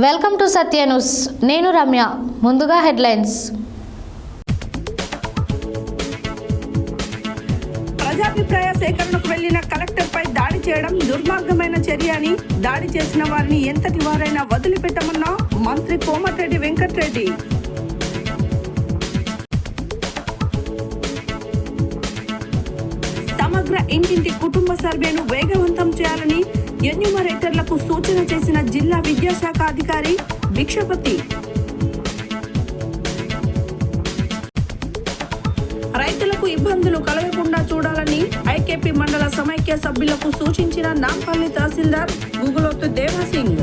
Welcome to Satya news. నేను రమ్య. ముందుగా headlines. ప్రజాభిప్రాయ సేకరణకు వెళ్లిన కలెక్టర్పై దాడి చేయడం దుర్మార్గమైన చర్య అని, దాడి చేసిన వారిని ఎంతటి వారైనా వదిలిపెట్టమన్న మంత్రి కోమటిరెడ్డి వెంకటరెడ్డి. సమగ్ర ఇంటింటి కుటుంబ సర్వేను వేగవంతం చేయాలని ఎన్యూమరేటర్లకు సూచన చేసిన జిల్లా విద్యాశాఖ అధికారి భిక్షపతి. రైతులకు ఇబ్బందులు కలగకుండా చూడాలని ఐకేపీ మండల సమైక్య సభ్యులకు సూచించిన నాంపల్లి తహసీల్దార్ గుగులోతు దేవాసింగ్.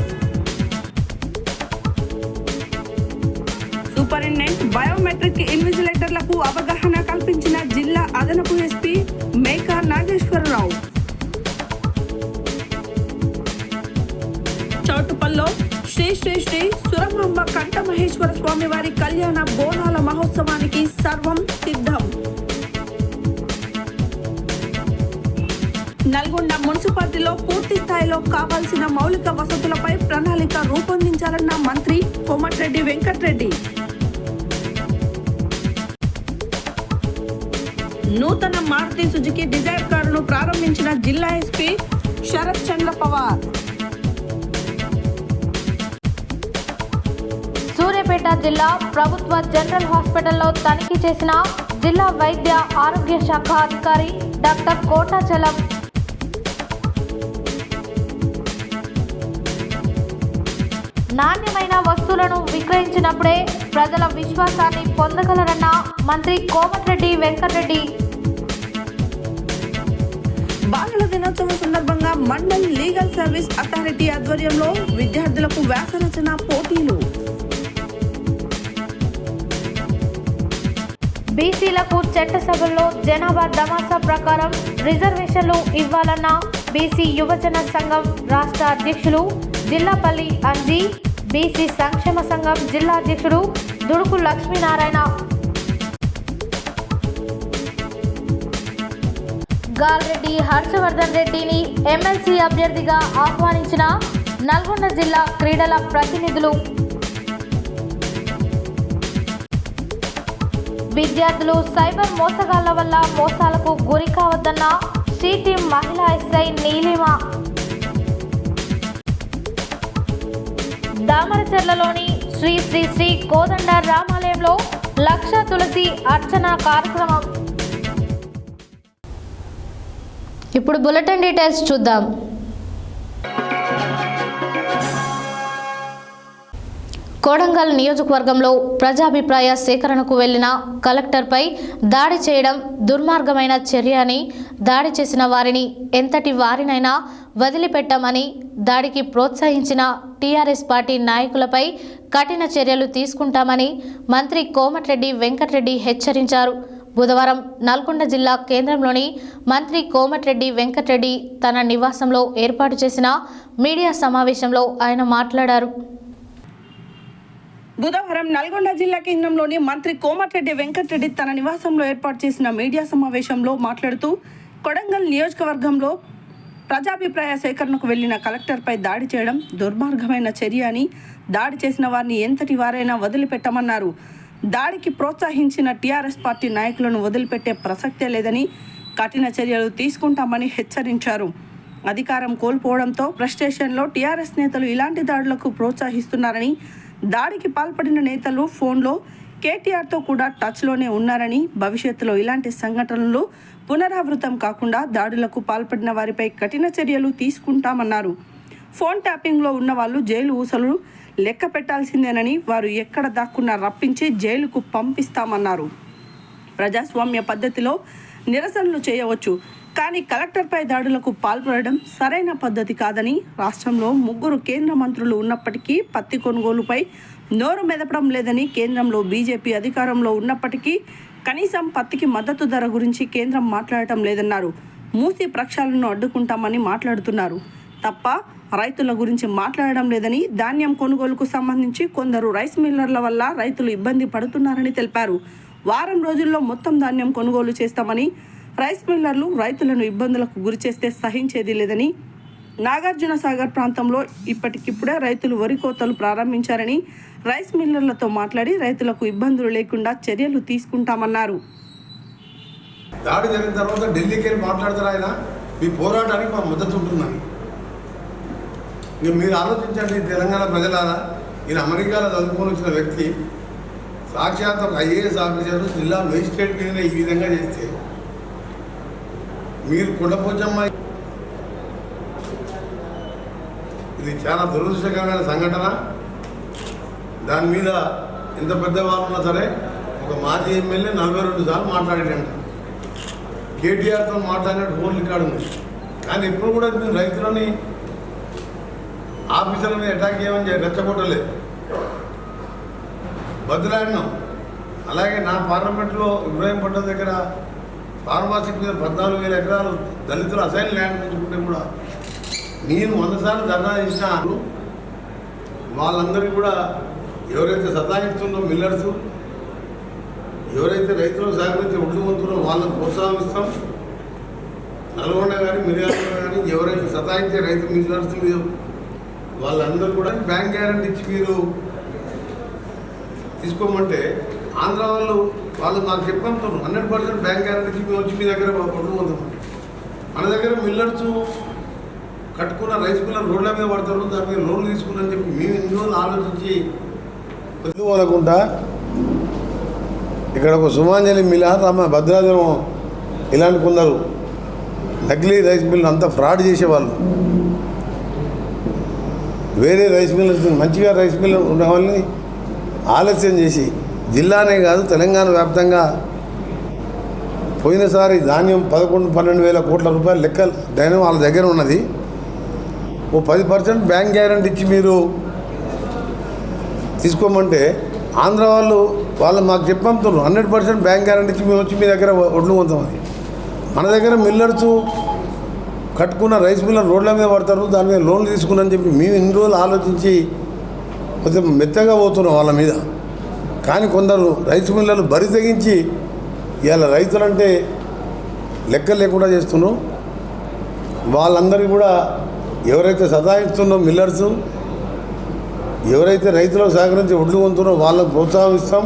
సూపరింటెండెంట్ బయోమెట్రిక్ ఇన్విజిలేటర్లకు అవగాహన కల్పించిన జిల్లా అదనపు ఎస్పీ మేకా నాగేశ్వరరావు. చౌటుపల్లో శ్రీ శ్రీ శ్రీ సురమాంబ కంఠమహేశ్వర స్వామి వారి కళ్యాణ బోనాల మహోత్సవానికి సర్వం సిద్ధం. నల్గొండ మున్సిపాలిటీలో పూర్తి స్థాయిలో కావాల్సిన మౌలిక వసతులపై ప్రణాళిక రూపొందించాలన్న మంత్రి కోమటిరెడ్డి వెంకటరెడ్డి. నూతన మారుతి సుజుకి డిజైర్ కారును ప్రారంభించిన జిల్లా ఎస్పీ శరత్ చంద్ర పవార్. సూర్యాపేట జిల్లా ప్రభుత్వ జనరల్ హాస్పిటల్లో తనిఖీ చేసిన జిల్లా వైద్య ఆరోగ్య శాఖ అధికారి డాక్టర్ కోటాచలం. నాణ్యమైన వస్తువులను విక్రయించినప్పుడే ప్రజల విశ్వాసాన్ని పొందగలరన్న మంత్రి కోమటిరెడ్డి వెంకటరెడ్డి. బాలల దినోత్సవం సందర్భంగా మండల్ లీగల్ సర్వీస్ అథారిటీ ఆధ్వర్యంలో విద్యార్థులకు వ్యాసరచన పోటీలు. బీసీలకు చట్టసభల్లో జనాభా దమాసా ప్రకారం రిజర్వేషన్లు ఇవ్వాలన్న బీసీ యువజన సంఘం రాష్ట్ర అధ్యక్షులు జిల్లాపల్లి అంజీ, బీసీ సంక్షేమ సంఘం జిల్లా అధ్యక్షుడు దుడుకు లక్ష్మీనారాయణ. గాల్రెడ్డి హర్షవర్ధన్ రెడ్డిని ఎమ్మెల్సీ అభ్యర్థిగా ఆహ్వానించిన నల్గొండ జిల్లా క్రీడల ప్రతినిధులు. విద్యార్థులు సైబర్ మోసగాళ్ల వల్ల మోసాలకు గురి కావద్దన్న సిటీ మహిళా ఎస్ఐ నీలిమ. దామరచెర్లలోని శ్రీ శ్రీ శ్రీ కోదండ రామాలయంలో లక్ష తులసి అర్చన కార్యక్రమం. ఇప్పుడు బులెటిన్ డీటెయిల్స్ చూద్దాం. కొడంగల్ నియోజకవర్గంలో ప్రజాభిప్రాయ సేకరణకు వెళ్లిన కలెక్టర్పై దాడి చేయడం దుర్మార్గమైన చర్య అని, దాడి చేసిన వారిని ఎంతటి వారినైనా వదిలిపెట్టామని, దాడికి ప్రోత్సహించిన టీఆర్ఎస్ పార్టీ నాయకులపై కఠిన చర్యలు తీసుకుంటామని మంత్రి కోమటిరెడ్డి వెంకటరెడ్డి హెచ్చరించారు. బుధవారం నల్గొండ జిల్లా కేంద్రంలోని మంత్రి కోమటిరెడ్డి వెంకటరెడ్డి తన నివాసంలో ఏర్పాటు చేసిన మీడియా సమావేశంలో ఆయన మాట్లాడారు. బుధవారం నల్గొండ జిల్లా కేంద్రంలోని మంత్రి కోమటిరెడ్డి వెంకటరెడ్డి తన నివాసంలో ఏర్పాటు చేసిన మీడియా సమావేశంలో మాట్లాడుతూ, కొడంగల్ నియోజకవర్గంలో ప్రజాభిప్రాయ సేకరణకు వెళ్లిన కలెక్టర్పై దాడి చేయడం దుర్మార్గమైన చర్య అని, దాడి చేసిన వారిని ఎంతటి వారైనా వదిలిపెట్టమన్నారు. దాడికి ప్రోత్సహించిన టీఆర్ఎస్ పార్టీ నాయకులను వదిలిపెట్టే ప్రసక్తే లేదని, కఠిన చర్యలు తీసుకుంటామని హెచ్చరించారు. అధికారం కోల్పోవడంతో ఫ్రస్ట్రేషన్లో టీఆర్ఎస్ నేతలు ఇలాంటి దాడులకు ప్రోత్సహిస్తున్నారని, దాడికి పాల్పడిన నేతలు ఫోన్లో కేటీఆర్తో కూడా టచ్లోనే ఉన్నారని, భవిష్యత్తులో ఇలాంటి సంఘటనలు పునరావృతం కాకుండా దాడులకు పాల్పడిన వారిపై కఠిన చర్యలు తీసుకుంటామన్నారు. ఫోన్ ట్యాపింగ్లో ఉన్న వాళ్ళు జైలు ఊసలు లెక్క పెట్టాల్సిందేనని, వారు ఎక్కడ దాక్కున్నా రప్పించి జైలుకు పంపిస్తామన్నారు. ప్రజాస్వామ్య పద్ధతిలో నిరసనలు చేయవచ్చు, కానీ కలెక్టర్పై దాడులకు పాల్పడడం సరైన పద్ధతి కాదని, రాష్ట్రంలో 3 కేంద్ర మంత్రులు ఉన్నప్పటికీ పత్తి కొనుగోలుపై నోరు మెదపడం లేదని, కేంద్రంలో బీజేపీ అధికారంలో ఉన్నప్పటికీ కనీసం పత్తికి మద్దతు ధర గురించి కేంద్రం మాట్లాడటం లేదన్నారు. మూసి ప్రక్షాళనను అడ్డుకుంటామని మాట్లాడుతున్నారు తప్ప రైతుల గురించి మాట్లాడడం లేదని, ధాన్యం కొనుగోలుకు సంబంధించి కొందరు రైస్ మిల్లర్ల వల్ల రైతులు ఇబ్బంది పడుతున్నారని తెలిపారు. వారం రోజుల్లో మొత్తం ధాన్యం కొనుగోలు చేస్తామని, రైస్ మిల్లర్లు రైతులను ఇబ్బందులకు గురిచేస్తే సహించేది లేదని, నాగార్జున సాగర్ ప్రాంతంలో ఇప్పటికిప్పుడే రైతులు వరి కోతలు ప్రారంభించారని రైస్ మిల్లర్లతో మాట్లాడి రైతులకు ఇబ్బందులు లేకుండా చర్యలు తీసుకుంటామన్నారు. దాడి జరిగిన తర్వాత ఢిల్లీకి వెళ్ళి మాట్లాడతారు ఆయన. మీ పోరాటానికి మా మద్దతు ఉంటుందని మీరు ఆలోచించండి. తెలంగాణ ప్రజలారా, ఈయన అమెరికాలో చదువుకొని వచ్చిన వ్యక్తి సాక్షాత్ ఐఏఎస్ ఆఫీసర్ జిల్లా మేజిస్ట్రేట్ మీద ఈ విధంగా చేస్తే మీరు కొండపోచమ్మ, ఇది చాలా దురదృష్టకరమైన సంఘటన. దాని మీద ఎంత పెద్దవాళ్ళు ఉన్నా సరే ఒక మాజీ ఎమ్మెల్యే 42 సార్లు మాట్లాడేటంట. కేటీఆర్తో మాట్లాడినట్టు ఫోన్ రికార్డు ఉంది. కానీ ఇప్పుడు కూడా మేము రైతులని ఆఫీసర్లని అటాక్ చేయమని రెచ్చగొట్టలేదు, బదులాడినాం. అలాగే నా పార్లమెంట్లో ఇబ్రాహీంపట్నం దగ్గర ఫార్మాసిటీ మీద 14,000 ఎకరాలు దళితులు అసైన్ ల్యాండ్ పెంచుకుంటే కూడా నేను 100 సార్లు ధర్నా చేసిన వాళ్ళందరికీ కూడా ఎవరైతే సతాయిస్తుందో మిల్లర్స్, ఎవరైతే రైతులకు సహకరించి ఒడ్లు పొందుతున్నారో వాళ్ళని ప్రోత్సాహిస్తాం. నల్గొండ కానీ మిర్యాల కానీ ఎవరైతే సతాయించే రైతు మిల్లర్స్ వాళ్ళందరూ కూడా బ్యాంక్ గ్యారెంటీ ఇచ్చి మీరు తీసుకోమంటే ఆంధ్ర వాళ్ళు నాకు చెప్పంటున్నారు 100% బ్యాంక్ గ్యారెంటీ ఇచ్చి మేము వచ్చి మీ దగ్గర ఒడ్లు పొందుతాం. మన దగ్గర మిల్లర్స్ కట్టుకున్న రైస్ మిల్లర్ రోడ్ల మీద పడతారు, దాని మీద లోన్లు తీసుకున్నారని చెప్పి మేము ఇన్ని రోజులు ఆలోచించి అనుకుంటా. ఇక్కడ ఒక సుమాంజలి మిల్, భద్రాచలం ఇలాంటి కొందరు నకిలీ రైస్ మిల్లు అంతా ఫ్రాడ్ చేసేవాళ్ళు. వేరే రైస్ మిల్లు మంచిగా రైస్ మిల్లు ఉన్న వాళ్ళని ఆలస్యం చేసి జిల్లానే కాదు తెలంగాణ వ్యాప్తంగా పోయినసారి ధాన్యం 11-12 వేల కోట్ల రూపాయల లెక్కలు ధాన్యం వాళ్ళ దగ్గర ఉన్నది. ఓ 10% బ్యాంక్ గ్యారెంటీ ఇచ్చి మీరు తీసుకోమంటే ఆంధ్ర వాళ్ళు మాకు చెప్పంటున్నారు 100% బ్యాంక్ గ్యారెంటీ ఇచ్చి మేము వచ్చి మీ దగ్గర ఒడ్లు పొందామని. మన దగ్గర మిల్లర్స్ కట్టుకున్న రైస్ మిల్లర్ రోడ్ల మీద పడతారు, దాని మీద లోన్లు తీసుకున్నారని చెప్పి మేము ఇన్ని రోజులు ఆలోచించి కొంచెం మెత్తగా పోతున్నాం వాళ్ళ మీద. కానీ కొందరు రైస్ మిల్లర్లు బరి తెగించి ఇవాళ రైతులంటే లెక్క లేకుండా చేస్తున్నాం. వాళ్ళందరికీ కూడా ఎవరైతే సతాయిస్తున్నారో మిల్లర్సు, ఎవరైతే రైతులకు సహకరించి ఒడ్లు పొందుతున్నారో వాళ్ళకు ప్రోత్సాహిస్తాం.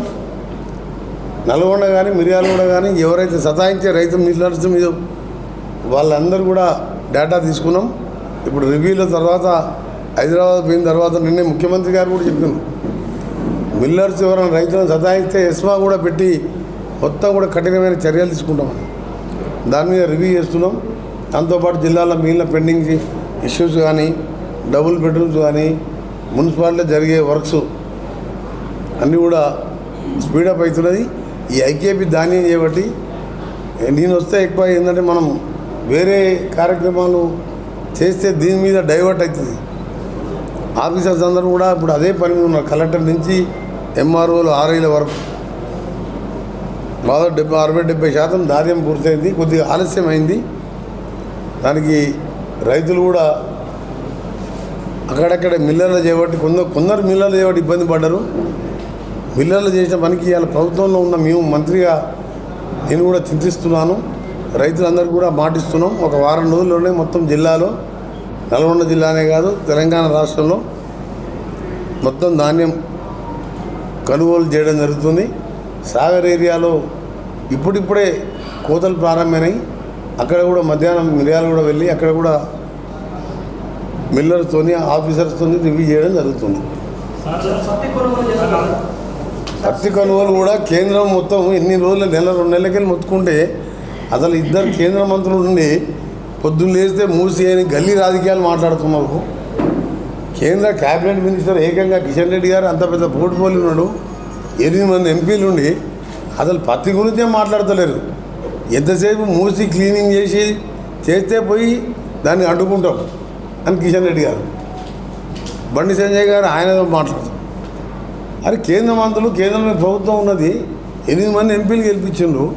నల్గొండ కానీ మిర్యాలగూడ కానీ ఎవరైతే సతాయించే రైతు మిల్లర్స్ మీద వాళ్ళందరూ కూడా డేటా తీసుకున్నాం. ఇప్పుడు రివ్యూల తర్వాత హైదరాబాద్ పోయిన తర్వాత నిన్నే ముఖ్యమంత్రి గారు కూడా చెప్పారు, మిల్లర్స్ ఎవరైనా రైతులను సతాయిస్తే ఎస్మా కూడా పెట్టి మొత్తం కూడా కఠినమైన చర్యలు తీసుకుంటామని దాని మీద రివ్యూ చేస్తున్నాం. దాంతోపాటు జిల్లాలో మిగిలిన పెండింగ్ ఇష్యూస్ కానీ, డబుల్ బెడ్రూమ్స్ కానీ, మున్సిపాలిటీలో జరిగే వర్క్స్ అన్నీ కూడా స్పీడప్ అవుతున్నది. ఈ ఐకేపీ ధాన్యం చేయబట్టి నేను వస్తే ఎక్కువ ఏంటంటే మనం వేరే కార్యక్రమాలు చేస్తే దీని మీద డైవర్ట్ అవుతుంది. ఆఫీసర్స్ అందరూ కూడా ఇప్పుడు అదే పని మీద ఉన్నారు. కలెక్టర్ నుంచి ఎంఆర్ఓలు ఆర్ఐల వరకు దాదాపు 60-70% ధాన్యం పూర్తయింది. కొద్దిగా ఆలస్యమైంది. దానికి రైతులు కూడా అక్కడక్కడ మిల్లర్లు చేయబట్టి కొందరు మిల్లర్లు చేయబట్టి ఇబ్బంది పడ్డారు. మిల్లర్లు చేసిన పనికి ఇవాళ ప్రభుత్వంలో ఉన్న మేము మంత్రిగా నేను కూడా చింతిస్తున్నాను. రైతులందరికీ కూడా మాటిస్తున్నాం. ఒక వారం రోజుల్లోనే మొత్తం జిల్లాలో, నల్గొండ జిల్లానే కాదు తెలంగాణ రాష్ట్రంలో మొత్తం ధాన్యం కొనుగోలు చేయడం జరుగుతుంది. సాగర్ ఏరియాలో ఇప్పుడిప్పుడే కోతలు ప్రారంభమైనాయి. అక్కడ కూడా మధ్యాహ్నం మిర్యాలు కూడా వెళ్ళి అక్కడ కూడా మిల్లర్స్తో ఆఫీసర్స్తో రివ్యూ చేయడం జరుగుతుంది. పత్తి కొనుగోలు కూడా కేంద్రం మొత్తం ఎన్ని రోజులు 1-2 నెలలకెళ్ళి మొత్తుకుంటే అసలు ఇద్దరు కేంద్ర మంత్రులు ఉండి పొద్దున్న లేస్తే మూసి అని గల్లీ రాజకీయాలు మాట్లాడుతున్నారు. కేంద్ర క్యాబినెట్ మినిస్టర్ ఏకంగా కిషన్ రెడ్డి గారు అంత పెద్ద పోర్ట్ఫోలియో ఉన్నాడు, 8 మంది ఎంపీలు ఉండి అసలు పత్తి గురించే మాట్లాడతలేరు. ఎంతసేపు మూసి క్లీనింగ్ చేస్తే పోయి దాన్ని అడ్డుకుంటాం అని కిషన్ రెడ్డి గారు, బండి సంజయ్ గారు ఆయనతో మాట్లాడతారు. అరే కేంద్ర మంత్రులు, కేంద్రంలో ప్రభుత్వం ఉన్నది, 8 మంది ఎంపీలు గెలిపించిండ్రు.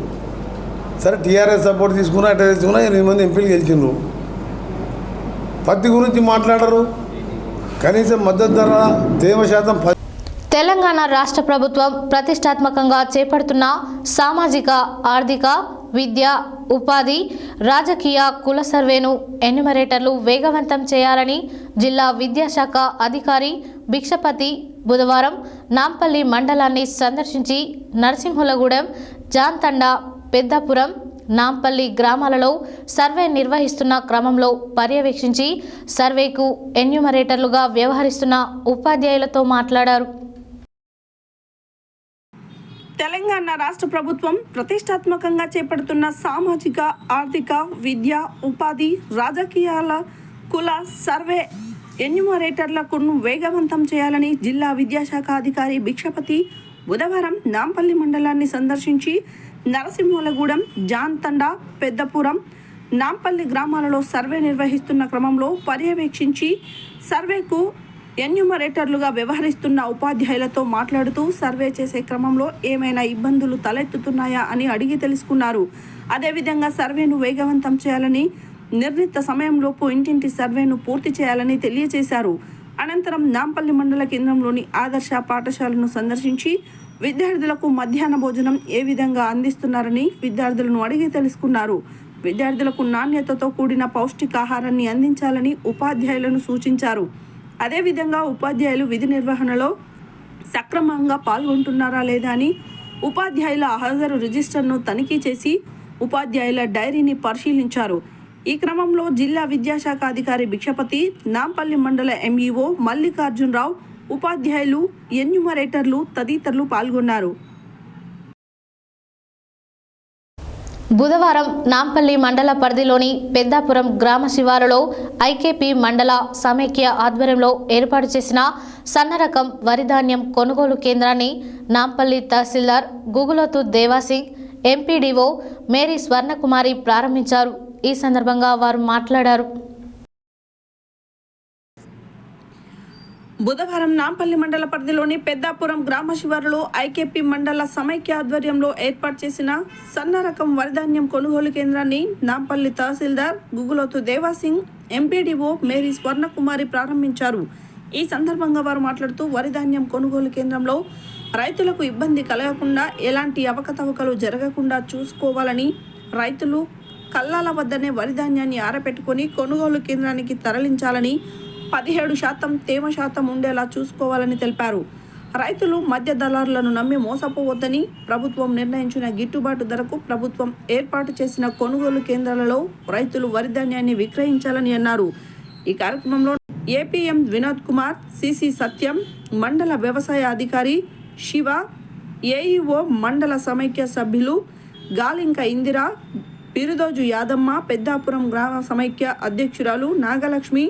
సరే టీఆర్ఎస్ సపోర్ట్ తీసుకున్నా అట్లా తీసుకున్నా 8 మంది ఎంపీలు గెలిచిండ్రు. పత్తి గురించి మాట్లాడరు. కనీసం మద్దతు ధర తేమ శాతం. తెలంగాణ రాష్ట్ర ప్రభుత్వం ప్రతిష్టాత్మకంగా చేపడుతున్న సామాజిక, ఆర్థిక, విద్య, ఉపాధి, రాజకీయ, కుల సర్వేను ఎన్యుమరేటర్లు వేగవంతం చేయాలని జిల్లా విద్యాశాఖ అధికారి భిక్షపతి బుధవారం నాంపల్లి మండలాన్ని సందర్శించి నరసింహులగూడెం, జాన్తండా, పెద్దాపురం, నాంపల్లి గ్రామాలలో సర్వే నిర్వహిస్తున్న క్రమంలో పర్యవేక్షించి సర్వేకు ఎన్యుమరేటర్లుగా వ్యవహరిస్తున్న ఉపాధ్యాయులతో మాట్లాడారు. తెలంగాణ రాష్ట్ర ప్రభుత్వం ప్రతిష్టాత్మకంగా చేపడుతున్న సామాజిక, ఆర్థిక, విద్య, ఉపాధి, రాజకీయాల, కుల సర్వే ఎన్యుమరేటర్లకు వేగవంతం చేయాలని జిల్లా విద్యాశాఖ అధికారి భిక్షపతి బుధవారం నాంపల్లి మండలాన్ని సందర్శించి నరసింహులగూడెం, జాన్తండా, పెద్దపురం, నాంపల్లి గ్రామాలలో సర్వే నిర్వహిస్తున్న క్రమంలో పర్యవేక్షించి సర్వేకు ఎన్యుమరేటర్లుగా వ్యవహరిస్తున్న ఉపాధ్యాయులతో మాట్లాడుతూ సర్వే చేసే క్రమంలో ఏమైనా ఇబ్బందులు తలెత్తుతున్నాయా అని అడిగి తెలుసుకున్నారు. అదేవిధంగా సర్వేను వేగవంతం చేయాలని, నిర్ణీత సమయంలోపు ఇంటింటి సర్వేను పూర్తి చేయాలని తెలియజేశారు. అనంతరం నాంపల్లి మండల కేంద్రంలోని ఆదర్శ పాఠశాలను సందర్శించి విద్యార్థులకు మధ్యాహ్న భోజనం ఏ విధంగా అందిస్తున్నారని విద్యార్థులను అడిగి తెలుసుకున్నారు. విద్యార్థులకు నాణ్యతతో కూడిన పౌష్టికాహారాన్ని అందించాలని ఉపాధ్యాయులను సూచించారు. అదేవిధంగా ఉపాధ్యాయులు విధి నిర్వహణలో సక్రమంగా పాల్గొంటున్నారా లేదా అని ఉపాధ్యాయుల హాజరు రిజిస్టర్ను తనిఖీ చేసి ఉపాధ్యాయుల డైరీని పరిశీలించారు. ఈ క్రమంలో జిల్లా విద్యాశాఖ అధికారి భిక్షపతి, నాంపల్లి మండల ఎంఈఓ మల్లికార్జునరావు, ఉపాధ్యాయులు, ఎన్యుమరేటర్లు తదితరులు పాల్గొన్నారు. బుధవారం నాంపల్లి మండల పరిధిలోని పెద్దాపురం గ్రామ శివారులో ఐకేపీ మండల సమైక్య ఆధ్వర్యంలో ఏర్పాటు చేసిన సన్నరకం వరిధాన్యం కొనుగోలు కేంద్రాన్ని నాంపల్లి తహసీల్దార్ గుగులోతు దేవాసింగ్, ఎంపీడీఓ మేరీ స్వర్ణకుమారి ప్రారంభించారు. ఈ సందర్భంగా వారు మాట్లాడారు. బుధవారం నాంపల్లి మండల పరిధిలోని పెద్దాపురం గ్రామ శివారులో ఐకేపీ మండల సమైక్య ఆధ్వర్యంలో ఏర్పాటు చేసిన సన్న రకం వరిధాన్యం కొనుగోలు కేంద్రాన్ని నాంపల్లి తహసీల్దార్ గుగులోతు దేవాసింగ్, ఎంపీడీఓ మేరీ స్వర్ణకుమారి ప్రారంభించారు. ఈ సందర్భంగా వారు మాట్లాడుతూ వరిధాన్యం కొనుగోలు కేంద్రంలో రైతులకు ఇబ్బంది కలగకుండా, ఎలాంటి అవకతవకలు జరగకుండా చూసుకోవాలని, రైతులు కల్లాల వద్దనే వరిధాన్యాన్ని ఆరబెట్టుకొని కొనుగోలు కేంద్రానికి తరలించాలని, 17% తేమ శాతం ఉండేలా చూసుకోవాలని తెలిపారు. రైతులు మధ్య దళారులను నమ్మి మోసపోవద్దని, ప్రభుత్వం నిర్ణయించిన గిట్టుబాటు ధరకు ప్రభుత్వం ఏర్పాటు చేసిన కొనుగోలు కేంద్రాలలో రైతులు వరిధాన్యాన్ని విక్రయించాలని అన్నారు. ఈ కార్యక్రమంలో ఏపీఎం వినోద్ కుమార్, సిసి సత్యం, మండల వ్యవసాయ అధికారి శివ, ఏఈఓ మండల సమైక్య సభ్యులు గాలింక ఇందిరా, పిరుదోజు యాదమ్మ, పెద్దాపురం గ్రామ సమైక్య అధ్యక్షురాలు నాగలక్ష్మి,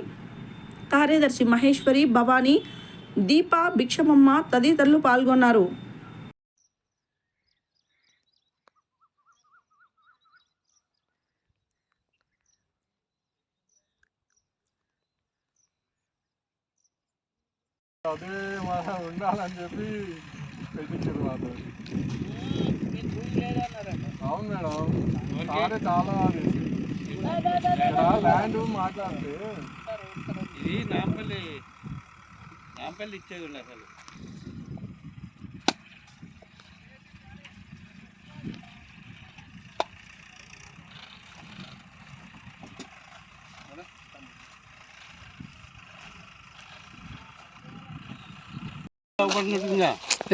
కార్యదర్శి మహేశ్వరి, భవానీ, దీప, భిక్షమమ్మ తదితరులు పాల్గొన్నారు. అదే ఉండాలని చెప్పి పెట్టించారు వాళ్ళు. అవును మేడం, సారే చాలా ల్యాండ్ మాట్లాడితే ఇది నాంపల్లి ఇచ్చేది ఉండే అసలు.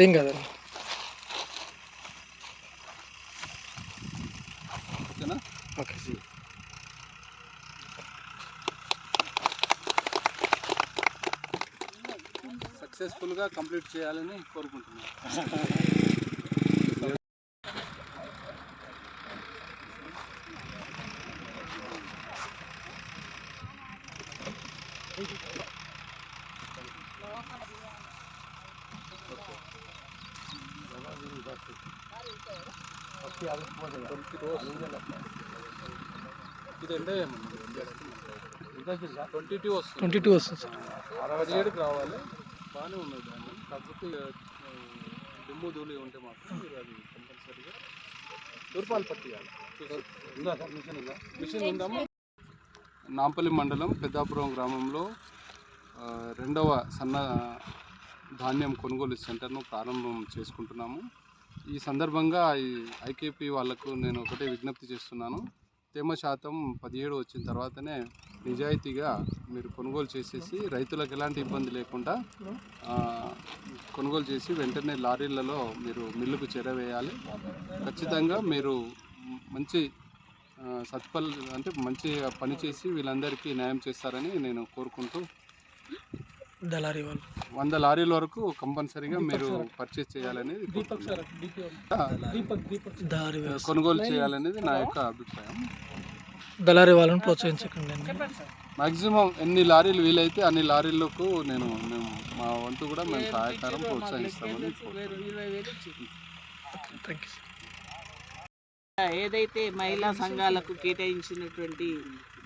ఏం కదా ఓకే. సక్సెస్ఫుల్గా కంప్లీట్ చేయాలని కోరుకుంటున్నాను. ఇది అంటే 22 వస్తుంది సార్. 67కి రావాలి. బాగానే ఉన్నది దాన్ని. కాకపోతే దుమ్ము ధూళి ఉంటే మాత్రం మీరు అది కంపల్సరీగా తూర్పాలు పట్టియాలి. ఉందా సార్ మిషన్? ఉందా? మిషన్ ఉందామా? నాంపల్లి మండలం పెద్దాపురం గ్రామంలో 2వ సన్న ధాన్యం కొనుగోలు సెంటర్ను ప్రారంభం చేసుకుంటున్నాము. ఈ సందర్భంగా ఈ ఐకేపీ వాళ్ళకు నేను ఒకటే విజ్ఞప్తి చేస్తున్నాను. తేమ శాతం 17 వచ్చిన తర్వాతనే నిజాయితీగా మీరు కొనుగోలు చేసేసి రైతులకు ఎలాంటి ఇబ్బంది లేకుండా కొనుగోలు చేసి వెంటనే లారీలలో మీరు మిల్లుకు చేరవేయాలి. ఖచ్చితంగా మీరు మంచి అంటే మంచిగా పనిచేసి వీళ్ళందరికీ న్యాయం చేస్తారని నేను కోరుకుంటూ 100 లారీల వరకు కంపల్సరీగా మీరు పర్చేస్ చేయాలనేది కొనుగోలు చేయాలనేది నా యొక్క అభిప్రాయం. దళారీ వాళ్ళని ప్రోత్సహించకండి. మ్యాక్సిమం ఎన్ని లారీలు వీలైతే అన్ని లారీలకు మేము మా వంతు కూడా మేము సహాయకారం ప్రోత్సహిస్తామని. ఏదైతే మహిళా సంఘాలకు కేటాయించినటువంటి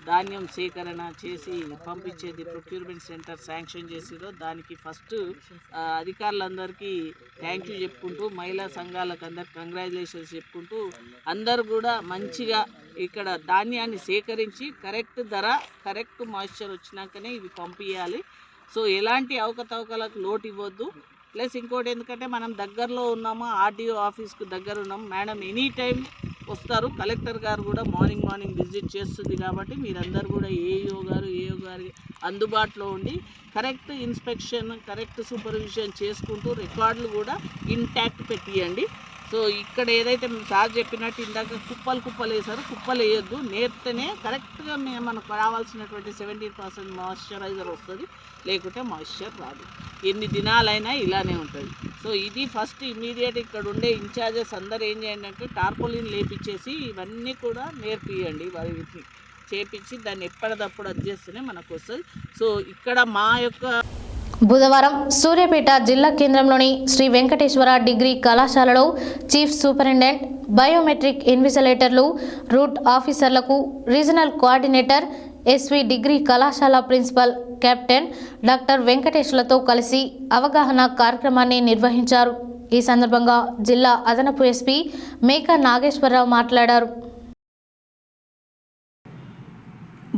ధాన్యం సేకరణ చేసి పంపించేది ప్రొక్యూర్మెంట్ సెంటర్ శాంక్షన్ చేసిరో దానికి ఫస్ట్ అధికారులందరికీ థ్యాంక్ యూ చెప్పుకుంటూ, మహిళా సంఘాలకు అందరికి కంగ్రాచులేషన్స్ చెప్పుకుంటూ, అందరు కూడా మంచిగా ఇక్కడ ధాన్యాన్ని సేకరించి కరెక్ట్ ధర, కరెక్ట్ మాయిశ్చర్ వచ్చినాకనే ఇది పంపించాలి. సో ఎలాంటి అవకతవకలకు లోటు ఇవ్వద్దు. ప్లస్ ఇంకోటి, ఎందుకంటే మనం దగ్గరలో ఉన్నాము, ఆర్డీఓ ఆఫీస్కు దగ్గర ఉన్నాము. మేడం ఎనీ టైం వస్తారు, కలెక్టర్ గారు కూడా మార్నింగ్ విజిట్ చేస్తుంది. కాబట్టి మీరందరూ కూడా ఏఓ గారు అందుబాటులో ఉండి కరెక్ట్ ఇన్స్పెక్షన్, కరెక్ట్ సూపర్విజన్ చేసుకుంటూ రికార్డులు కూడా ఇంటాక్ట్ పెట్టియండి. సో ఇక్కడ ఏదైతే సార్ చెప్పినట్టు ఇందాక కుప్పలు వేసారు, కుప్పలు వేయొద్దు. నేర్తేనే కరెక్ట్గా మనకు రావాల్సినటువంటి 70% మాయిశ్చరైజర్ వస్తుంది, లేకుంటే మాయిశ్చర్ రాదు. ఎన్ని దినాలైనా ఇలానే ఉంటుంది. సో ఇది ఫస్ట్ ఇమీడియట్ ఇక్కడ ఉండే ఇన్ఛార్జెస్ అందరూ ఏం చేయండి అంటే టార్పోలిన్ లేపించేసి ఇవన్నీ కూడా నేర్పియండి. వీటిని చేపించి దాన్ని ఎప్పటికప్పుడు అది చేస్తేనే మనకు వస్తుంది. సో ఇక్కడ మా యొక్క బుధవారం సూర్యాపేట జిల్లా కేంద్రంలోని శ్రీ వెంకటేశ్వర డిగ్రీ కళాశాలలో చీఫ్ సూపరింటెండెంట్, బయోమెట్రిక్ ఇన్విజిలేటర్లు, రూట్ ఆఫీసర్లకు రీజనల్ కోఆర్డినేటర్, ఎస్వి డిగ్రీ కళాశాల ప్రిన్సిపల్ కెప్టెన్ డాక్టర్ వెంకటేశ్లతో కలిసి అవగాహన కార్యక్రమాన్ని నిర్వహించారు. ఈ సందర్భంగా జిల్లా అదనపు ఎస్పీ మేకా నాగేశ్వరరావు మాట్లాడారు.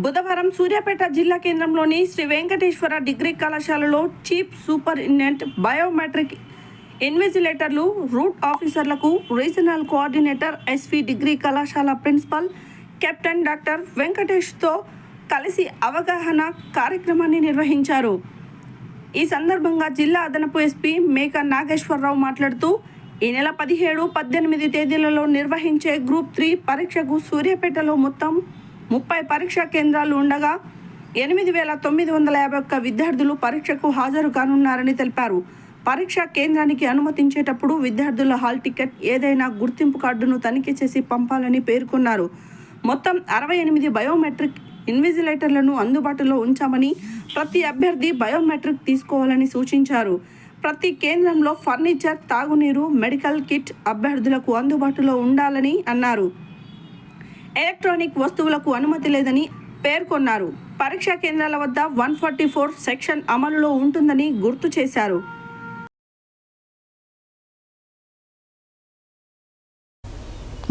బుధవారం సూర్యాపేట జిల్లా కేంద్రంలోని శ్రీ వెంకటేశ్వర డిగ్రీ కళాశాలలో చీఫ్ సూపరింటెండెంట్, బయోమెట్రిక్ ఇన్విజిలేటర్లు, రూట్ ఆఫీసర్లకు రీజనల్ కోఆర్డినేటర్, ఎస్వి డిగ్రీ కళాశాల ప్రిన్సిపల్ కెప్టెన్ డాక్టర్ వెంకటేష్తో కలిసి అవగాహన కార్యక్రమాన్ని నిర్వహించారు. ఈ సందర్భంగా జిల్లా అదనపు ఎస్పీ మేకా నాగేశ్వరరావు మాట్లాడుతూ, ఈ నెల 17, 18 తేదీలలో నిర్వహించే గ్రూప్ 3 పరీక్షకు సూర్యాపేటలో మొత్తం 30 పరీక్షా కేంద్రాలు ఉండగా 8,951 విద్యార్థులు పరీక్షకు హాజరు కానున్నారని తెలిపారు. పరీక్షా కేంద్రానికి అనుమతించేటప్పుడు విద్యార్థుల హాల్ టికెట్, ఏదైనా గుర్తింపు కార్డును తనిఖీ చేసి పంపాలని పేర్కొన్నారు. మొత్తం 68 బయోమెట్రిక్ ఇన్విజిలేటర్లను అందుబాటులో ఉంచామని, ప్రతి అభ్యర్థి బయోమెట్రిక్ తీసుకోవాలని సూచించారు. ప్రతి కేంద్రంలో ఫర్నిచర్, తాగునీరు, మెడికల్ కిట్ అభ్యర్థులకు అందుబాటులో ఉండాలని అన్నారు. ఎలక్ట్రానిక్ వస్తువులకు అనుమతి లేదని పేర్కొన్నారు. పరీక్షా కేంద్రాల వద్ద 144 సెక్షన్ అమలులో ఉంటుందని గుర్తు చేశారు.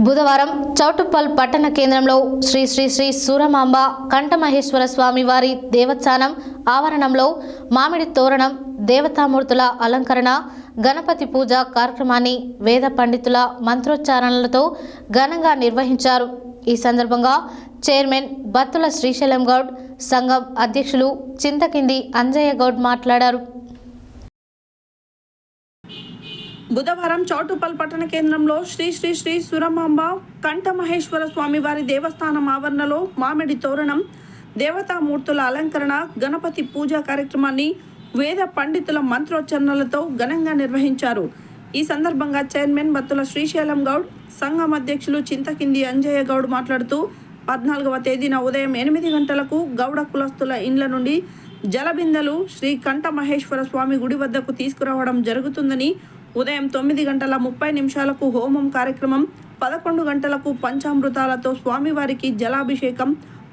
బుధవారం చౌటుప్పల్ పట్టణ కేంద్రంలో శ్రీ శ్రీ శ్రీ సూరమాంబ కంఠమహేశ్వర స్వామి వారి దేవస్థానం ఆవరణంలో మామిడి తోరణం, దేవతామూర్తుల అలంకరణ, గణపతి పూజ కార్యక్రమాన్ని వేద పండితుల మంత్రోచ్చారణలతో ఘనంగా నిర్వహించారు. ఈ సందర్భంగా చైర్మన్ బత్తుల శ్రీశైలం గౌడ్, సంఘం అధ్యక్షులు చింతకింది అంజయ్య గౌడ్ మాట్లాడారు. బుధవారం చౌటుప్పల్ పట్టణ కేంద్రంలో శ్రీ శ్రీ శ్రీ సూరమాంబ కంఠమహేశ్వర స్వామి వారి దేవస్థానం ఆవరణలో మామిడి తోరణం, దేవతామూర్తుల అలంకరణ, గణపతి పూజా కార్యక్రమాన్ని వేద పండితుల మంత్రోచ్చరణలతో ఘనంగా నిర్వహించారు. ఈ సందర్భంగా చైర్మన్ బత్తుల శ్రీశైలం గౌడ్, సంఘం అధ్యక్షులు చింతకింది అంజయ్య గౌడ్ మాట్లాడుతూ, 14వ తేదీన ఉదయం 8 గంటలకు గౌడ కులస్తుల ఇండ్ల నుండి జలబిందెలు శ్రీ కంఠమహేశ్వర స్వామి గుడి వద్దకు తీసుకురావడం జరుగుతుందని, ఉదయం 9:30 హోమం కార్యక్రమం, 11 గంటలకు పంచామృతాలతో స్వామివారికి జలాభిషేకం,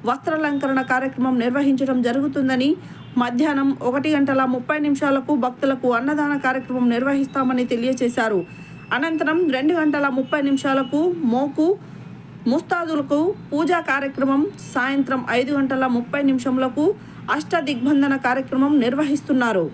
వస్త్రాలంకరణ కార్యక్రమం నిర్వహించడం జరుగుతుందని, మధ్యాహ్నం 1:30 భక్తులకు అన్నదాన కార్యక్రమం నిర్వహిస్తామని తెలియజేశారు. అనంతరం 2:30 మోకు ముస్తాదులకు పూజా కార్యక్రమం, సాయంత్రం 5:30 అష్ట దిగ్బంధన కార్యక్రమం నిర్వహిస్తున్నారు.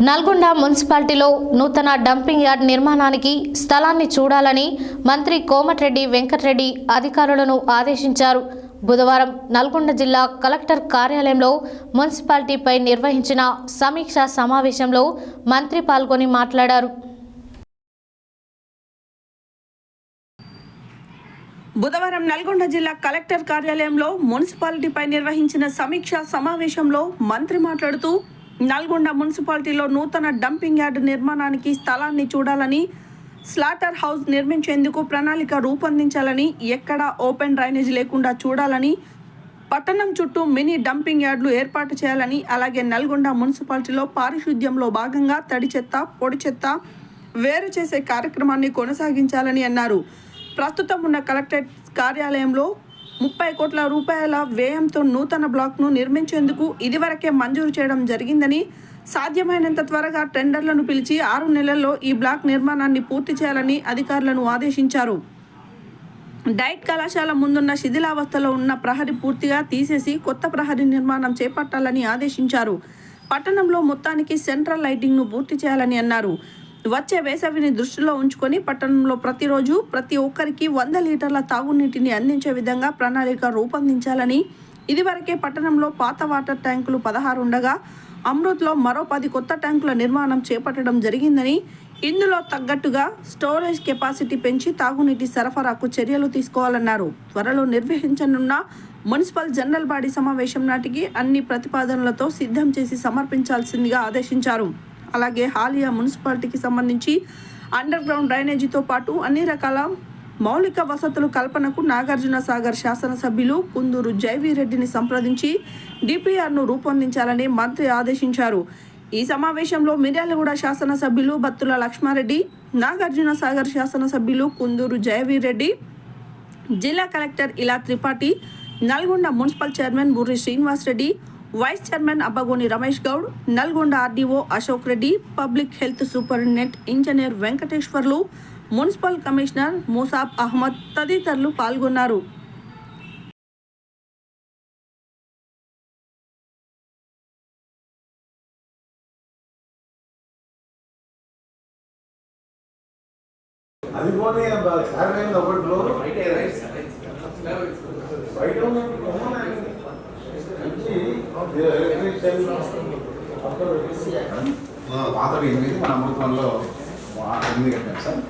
నల్గొండ మున్సిపాలిటీలో నూతన డంపింగ్ యార్డ్ నిర్మాణానికి స్థలాన్ని చూడాలని మంత్రి కోమటిరెడ్డి వెంకటరెడ్డి అధికారులను ఆదేశించారు. బుధవారం నల్గొండ జిల్లా కలెక్టర్ కార్యాలయంలో మున్సిపాలిటీపై నిర్వహించిన సమీక్షా సమావేశంలో మంత్రి పాల్గొని మాట్లాడారు. బుధవారం నల్గొండ జిల్లా కలెక్టర్ కార్యాలయంలో మున్సిపాలిటీపై నిర్వహించిన సమీక్షా సమావేశంలో మంత్రి మాట్లాడుతూ నల్గొండ మున్సిపాలిటీలో నూతన డంపింగ్ యార్డ్ నిర్మాణానికి స్థలాన్ని చూడాలని, స్లాటర్ హౌస్ నిర్మించేందుకు ప్రణాళిక రూపొందించాలని, ఎక్కడా ఓపెన్ డ్రైనేజ్ లేకుండా చూడాలని, పట్టణం చుట్టూ మినీ డంపింగ్ యార్డులు ఏర్పాటు చేయాలని, అలాగే నల్గొండ మున్సిపాలిటీలో పారిశుద్ధ్యంలో భాగంగా తడి చెత్త, పొడి చెత్త వేరు చేసే కార్యక్రమాన్ని కొనసాగించాలని అన్నారు. ప్రస్తుతం ఉన్న కలెక్టరేట్ కార్యాలయంలో 30 కోట్ల రూపాయల వ్యయంతో నూతన బ్లాక్ను నిర్మించేందుకు ఇదివరకే మంజూరు చేయడం జరిగిందని, సాధ్యమైనంత త్వరగా టెండర్లను పిలిచి 6 నెలల్లో ఈ బ్లాక్ నిర్మాణాన్ని పూర్తి చేయాలని అధికారులను ఆదేశించారు. డైట్ కళాశాల ముందున్న శిథిలావస్థలో ఉన్న ప్రహరీ పూర్తిగా తీసేసి కొత్త ప్రహరీ నిర్మాణం చేపట్టాలని ఆదేశించారు. పట్టణంలో మొత్తానికి సెంట్రల్ లైటింగ్ను పూర్తి చేయాలని అన్నారు. వచ్చే వేసవిని దృష్టిలో ఉంచుకొని పట్టణంలో ప్రతిరోజు ప్రతి ఒక్కరికి 100 లీటర్ల తాగునీటిని అందించే విధంగా ప్రణాళిక రూపొందించాలని, ఇదివరకే పట్టణంలో పాత వాటర్ ట్యాంకులు 16 ఉండగా అమృత్లో మరో 10 కొత్త ట్యాంకుల నిర్మాణం చేపట్టడం జరిగిందని, ఇందులో తగ్గట్టుగా స్టోరేజ్ కెపాసిటీ పెంచి తాగునీటి సరఫరాకు చర్యలు తీసుకోవాలన్నారు. త్వరలో నిర్వహించనున్న మున్సిపల్ జనరల్ బాడీ సమావేశం నాటికి అన్ని ప్రతిపాదనలతో సిద్ధం చేసి సమర్పించాల్సిందిగా ఆదేశించారు. అలాగే హాలియా మున్సిపాలిటీకి సంబంధించి అండర్ గ్రౌండ్ డ్రైనేజీతో పాటు అన్ని రకాల మౌలిక వసతుల కల్పనకు నాగార్జున సాగర్ శాసనసభ్యులు కుందూరు జైవీరెడ్డిని సంప్రదించి డిపిఆర్ను రూపొందించాలని మంత్రి ఆదేశించారు. ఈ సమావేశంలో మిర్యాలగూడ శాసనసభ్యులు బత్తుల లక్ష్మారెడ్డి, నాగార్జున సాగర్ శాసనసభ్యులు కుందూరు జైవీరెడ్డి, జిల్లా collector Ila Tripathi, Nalgonda municipal chairman Burri Srinivas Reddy, vice chairman Abbagoni Ramesh Goud, Nalgonda RDO Ashok Reddy, public health superintendent engineer Venkateswarlu, municipal commissioner Musab Ahmed తదితరులు పాల్గొన్నారు. పాతవి 8 మన అమృతంలో 8 కట్టాం సార్.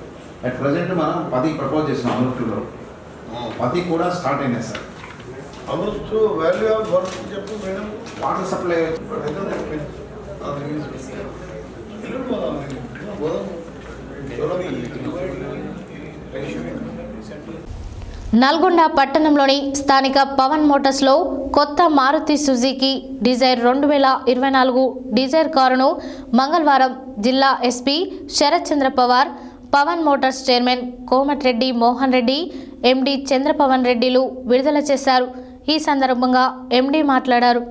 అట్ ప్రజెంట్ మనం 10 ప్రపోజ్ చేసినాం అమృత్లో. 10 కూడా స్టార్ట్ అయినాయి sir. Amrit value of work చెప్పు మేడం. వాటర్ సప్లై నల్గొండ పట్టణంలోని స్థానిక పవన్ మోటార్స్లో కొత్త మారుతి సుజుకి డిజైర్ 2024 డిజైర్ కారును మంగళవారం జిల్లా SP Sharath Chandra Pawar, Pavan motors chairman Komatireddy Mohan Reddy, MD Chandrapavan రెడ్డిలు విడుదల చేశారు. ఈ సందర్భంగా ఎండీ మాట్లాడారు.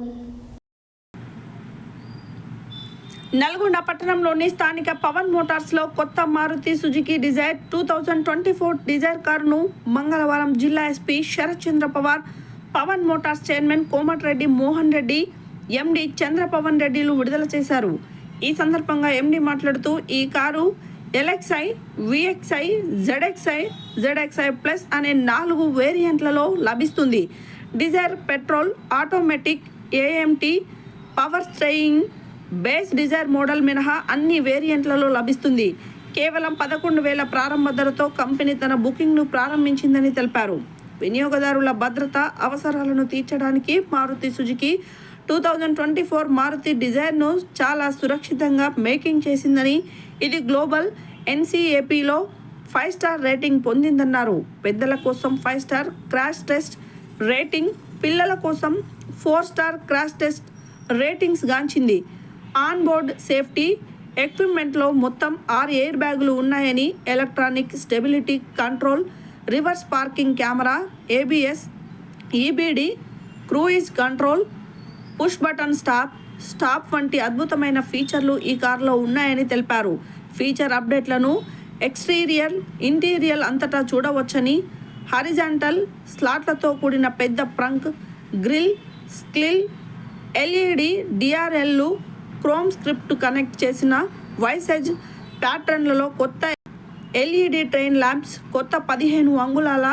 నల్గొండ పట్టణంలోని స్థానిక పవన్ మోటార్స్లో కొత్త మారుతి సుజుకి డిజైర్ 2024 డిజైర్ కారును మంగళవారం జిల్లా SP Sharath Chandra Pawar, Pavan motors chairman Komatireddy Mohan Reddy, MD Chandrapavan రెడ్డిలు విడుదల చేశారు. ఈ సందర్భంగా ఎండీ మాట్లాడుతూ ఈ car LXi, VXi, ZXi, ZXi plus అనే 4 వేరియంట్లలో లభిస్తుంది. Dzire petrol, automatic, AMT, power steering, base Dzire model మినహా అన్ని వేరియంట్లలో లభిస్తుంది. కేవలం 11,000 ప్రారంభ ధరతో కంపెనీ తన బుకింగ్ను ప్రారంభించిందని తెలిపారు. వినియోగదారుల భద్రత అవసరాలను తీర్చడానికి మారుతి సుజుకి 2024 మారుతి డిజైర్ను చాలా సురక్షితంగా మేకింగ్ చేసిందని, ఇది గ్లోబల్ NCAPలో 5 స్టార్ రేటింగ్ పొందిందన్నారు. పెద్దల కోసం 5 స్టార్ క్రాష్ టెస్ట్ రేటింగ్, పిల్లల కోసం 4 స్టార్ క్రాష్ టెస్ట్ రేటింగ్స్ గాంచింది. ఆన్ బోర్డ్ సేఫ్టీ ఎక్విప్మెంట్లో మొత్తం 6 ఎయిర్ బ్యాగులు ఉన్నాయని, electronic stability control, reverse parking camera, ABS, EBD, cruise control, push button stop వంటి అద్భుతమైన ఫీచర్లు ఈ కారులో ఉన్నాయని తెలిపారు. ఫీచర్ అప్డేట్లను ఎక్స్టీరియర్, ఇంటీరియర్ అంతటా చూడవచ్చని, హారిజాంటల్ స్లాట్లతో కూడిన పెద్ద ట్రంక్, గ్రిల్, స్కిల్, LED DRLలు, క్రోమ్ స్క్రిప్ట్ కనెక్ట్ చేసిన వైసెజ్ ప్యాటర్న్లలో కొత్త ఎల్ఈడి ట్రైన్ ల్యాంప్స్, కొత్త 15 అంగుళాల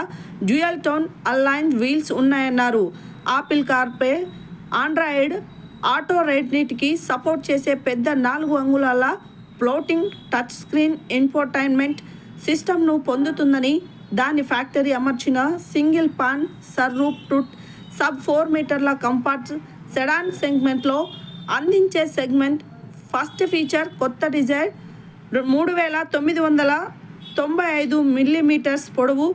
డ్యూయల్ టోన్ అలైన్ వీల్స్ ఉన్నాయన్నారు. ఆపిల్ కార్పే, ఆండ్రాయిడ్ ఆటో రెండింటికి సపోర్ట్ చేసే పెద్ద 4 అంగుళాల ఫ్లోటింగ్ టచ్ స్క్రీన్ ఇన్ఫోటైన్మెంట్ సిస్టమ్ను పొందుతుందని, దాని ఫ్యాక్టరీ అమర్చిన సింగిల్ పాన్ సర్రూఫ్ టుట్ సబ్ 4 మీటర్ల కంపాక్ట్ సెడాన్ సెగ్మెంట్లో అందించే సెగ్మెంట్ ఫస్ట్ ఫీచర్ కొత్త డిజైన్ 3995 మిల్లీమీటర్స్ పొడవు,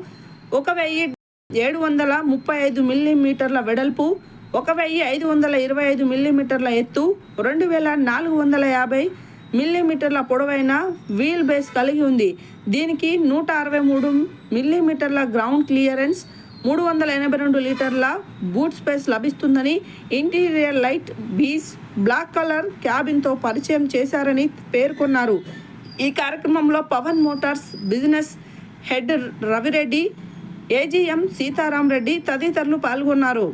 1735 మిల్లీమీటర్ల వెడల్పు, 1525 మిల్లీమీటర్ల ఎత్తు, 2450 మిల్లీమీటర్ల పొడవైన వీల్ బేస్ కలిగి ఉంది. దీనికి 163 మిల్లీమీటర్ల గ్రౌండ్ క్లియరెన్స్, 382 లీటర్ల బూట్ స్పేస్ లభిస్తుందని, ఇంటీరియర్ లైట్ బీస్ బ్లాక్ కలర్ క్యాబిన్తో పరిచయం చేశారని పేర్కొన్నారు. ఈ కార్యక్రమంలో Pawan Motors business head Ravi Reddy, AGM Sitaram Reddy తదితరులు పాల్గొన్నారు.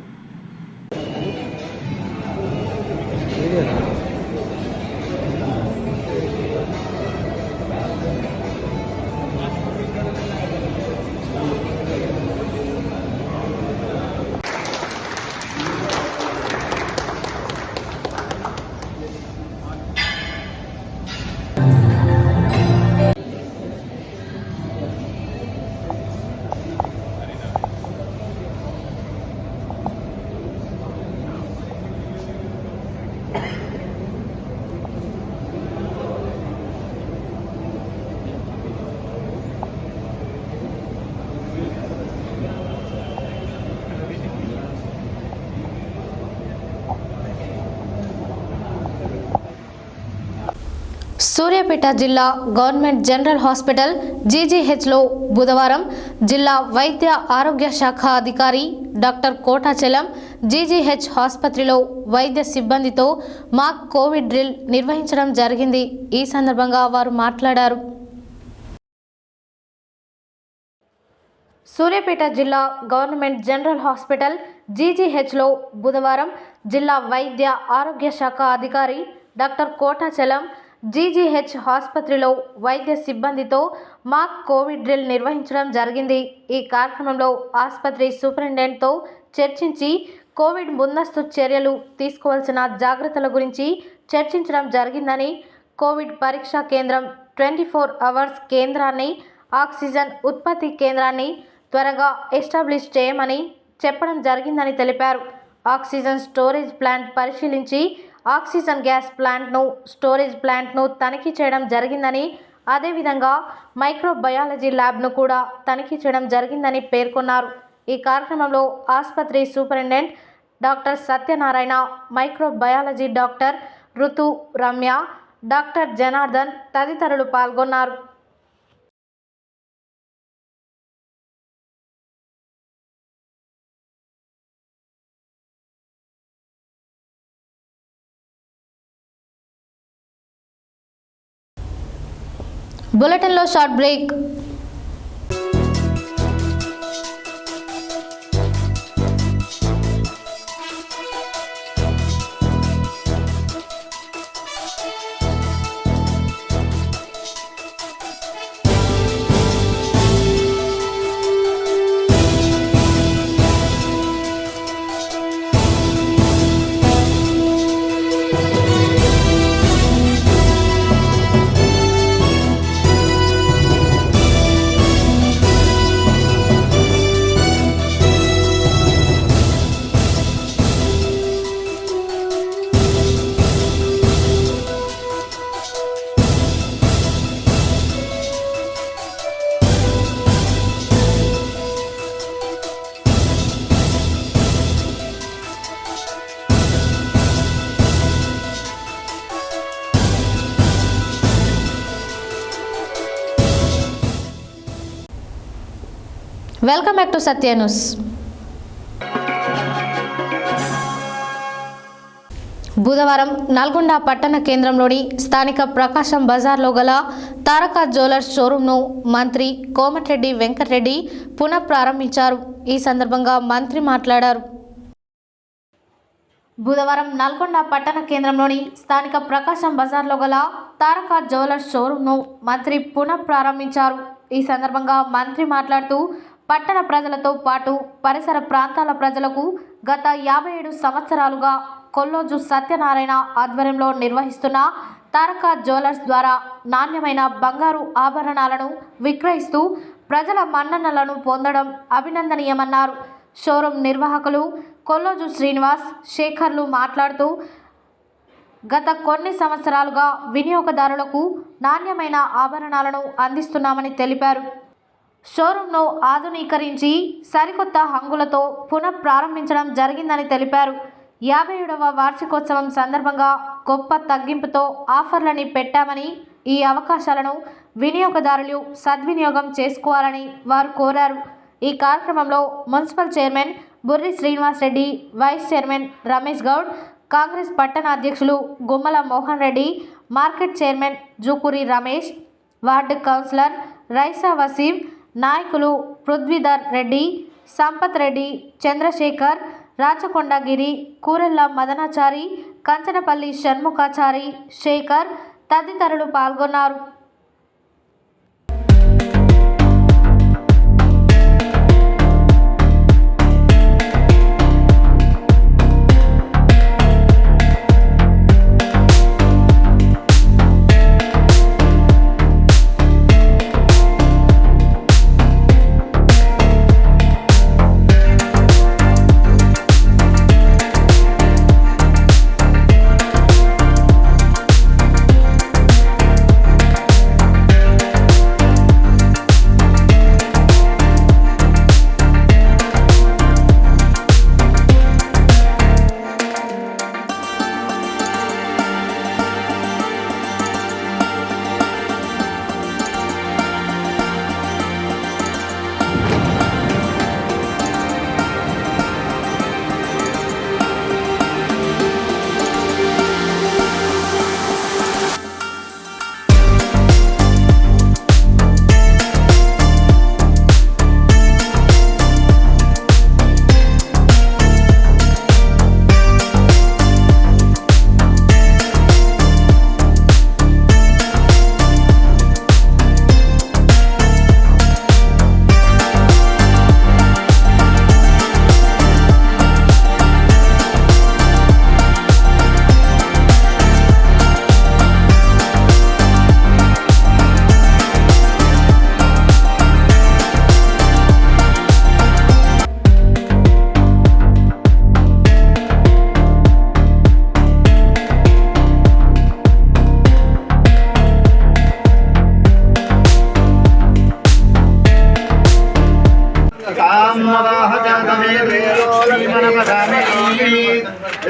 సూర్యాపేట జిల్లా గవర్నమెంట్ జనరల్ హాస్పిటల్ జీజీహెచ్లో బుధవారం జిల్లా వైద్య ఆరోగ్య శాఖ అధికారి డాక్టర్ కోటాచలం జీజీహెచ్ ఆసుపత్రిలో వైద్య సిబ్బందితో మాక్ కోవిడ్ డ్రిల్ నిర్వహించడం జరిగింది. ఈ సందర్భంగా వారు మాట్లాడారు. సూర్యాపేట జిల్లా గవర్నమెంట్ జనరల్ హాస్పిటల్ జీజీహెచ్లో బుధవారం జిల్లా వైద్య ఆరోగ్య శాఖ అధికారి డాక్టర్ కోటాచలం జీజీహెచ్ ఆసుపత్రిలో వైద్య సిబ్బందితో మాక్ కోవిడ్ డ్రిల్ నిర్వహించడం జరిగింది. ఈ కార్యక్రమంలో ఆసుపత్రి సూపరింటెండెంట్తో చర్చించి కోవిడ్ ముందస్తు చర్యలు తీసుకోవాల్సిన జాగ్రత్తల గురించి చర్చించడం జరిగిందని, కోవిడ్ పరీక్షా కేంద్రం 24 అవర్స్ కేంద్రాన్ని, ఆక్సిజన్ ఉత్పత్తి కేంద్రాన్ని త్వరగా ఎస్టాబ్లిష్ చేయమని చెప్పడం జరిగిందని తెలిపారు. ఆక్సిజన్ స్టోరేజ్ ప్లాంట్ పరిశీలించి ఆక్సిజన్ గ్యాస్ ప్లాంట్ను, స్టోరేజ్ ప్లాంట్ను తనిఖీ చేయడం జరిగిందని, అదేవిధంగా మైక్రోబయాలజీ ల్యాబ్ను కూడా తనిఖీ చేయడం జరిగిందని పేర్కొన్నారు. ఈ కార్యక్రమంలో ఆసుపత్రి superintendent doctor Satyanarayana, microbiology doctor ఋతు, రమ్య, డాక్టర్ జనార్దన్ తదితరులు పాల్గొన్నారు. బులెటిన్లో short break. Welcome back to Satya news. బుధవారం నల్గొండ పట్టణ కేంద్రంలోని స్థానిక ప్రకాశం బజార్లో గల తారక జ్యువెలర్స్ షోరూంను మంత్రి కోమటిరెడ్డి వెంకటరెడ్డి పునః ప్రారంభించారు. ఈ సందర్భంగా మంత్రి మాట్లాడారు. బుధవారం నల్గొండ పట్టణ కేంద్రంలోని స్థానిక ప్రకాశం బజార్లో గల తారక జ్యువెలర్స్ షోరూంను మంత్రి పునః ప్రారంభించారు. ఈ సందర్భంగా మంత్రి మాట్లాడుతూ పట్టణ ప్రజలతో పాటు పరిసర ప్రాంతాల ప్రజలకు గత 57 సంవత్సరాలుగా కొల్లోజు సత్యనారాయణ ఆధ్వర్యంలో నిర్వహిస్తున్న తారక జ్యువెలర్స్ ద్వారా నాణ్యమైన బంగారు ఆభరణాలను విక్రయిస్తూ ప్రజల మన్ననలను పొందడం అభినందనీయమన్నారు. షోరూం నిర్వాహకులు కొల్లోజు శ్రీనివాస్, శేఖర్లు మాట్లాడుతూ గత కొన్ని సంవత్సరాలుగా వినియోగదారులకు నాణ్యమైన ఆభరణాలను అందిస్తున్నామని తెలిపారు. షోరూంను ఆధునీకరించి సరికొత్త హంగులతో పునః ప్రారంభించడం జరిగిందని తెలిపారు. 57వ వార్షికోత్సవం సందర్భంగా గొప్ప తగ్గింపుతో ఆఫర్లని పెట్టామని, ఈ అవకాశాలను వినియోగదారులు సద్వినియోగం చేసుకోవాలని వారు కోరారు. ఈ కార్యక్రమంలో municipal chairman Burri Srinivas Reddy, vice chairman Ramesh Goud, Congress పట్టణ అధ్యక్షులు Gummala Mohan Reddy, market chairman Jukuri Ramesh, ward councillor Raisa Waseem, నాయకులు పృథ్వీధర్ రెడ్డి, సంపత్ రెడ్డి, చంద్రశేఖర్, రాచకొండగిరి, కూరెల్ల మదనాచారి, కంచనపల్లి షణ్ముఖాచారి, శేఖర్ తదితరులు పాల్గొన్నారు.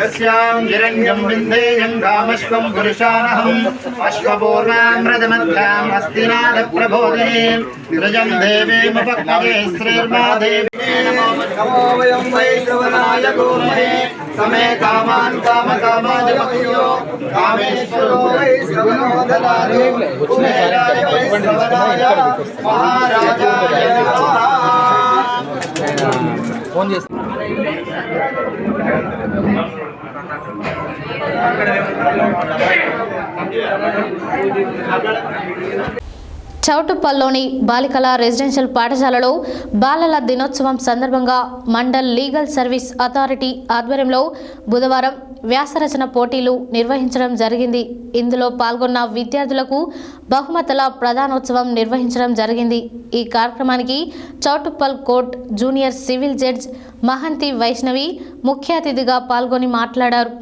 यस्यां हिरण्यं विन्देयं कामश्वं पुरुषानहम् अश्वपूर्णामृतमध्याम् अस्तिनादप्रबोधिनीं रजं देवीमुपक्मये श्रीर्मा देवी नमो वयं वै श्रवणाय कुर्महे समे कामान् कामकामाय मह्यो कामेश्वरो वै श्रवणो ददातु कुबेराय वै श्रवणाय महाराजाय फोन చేస్తా చౌటుప్పల్లోని బాలికల రెసిడెన్షియల్ పాఠశాలలో బాలల దినోత్సవం సందర్భంగా మండల్ లీగల్ సర్వీస్ అథారిటీ ఆధ్వర్యంలో బుధవారం వ్యాసరచన పోటీలు నిర్వహించడం జరిగింది. ఇందులో పాల్గొన్న విద్యార్థులకు బహుమతుల ప్రధానోత్సవం నిర్వహించడం జరిగింది. ఈ కార్యక్రమానికి Choutuppal court junior civil judge Mahanthi Vaishnavi ముఖ్య అతిథిగా పాల్గొని మాట్లాడారు.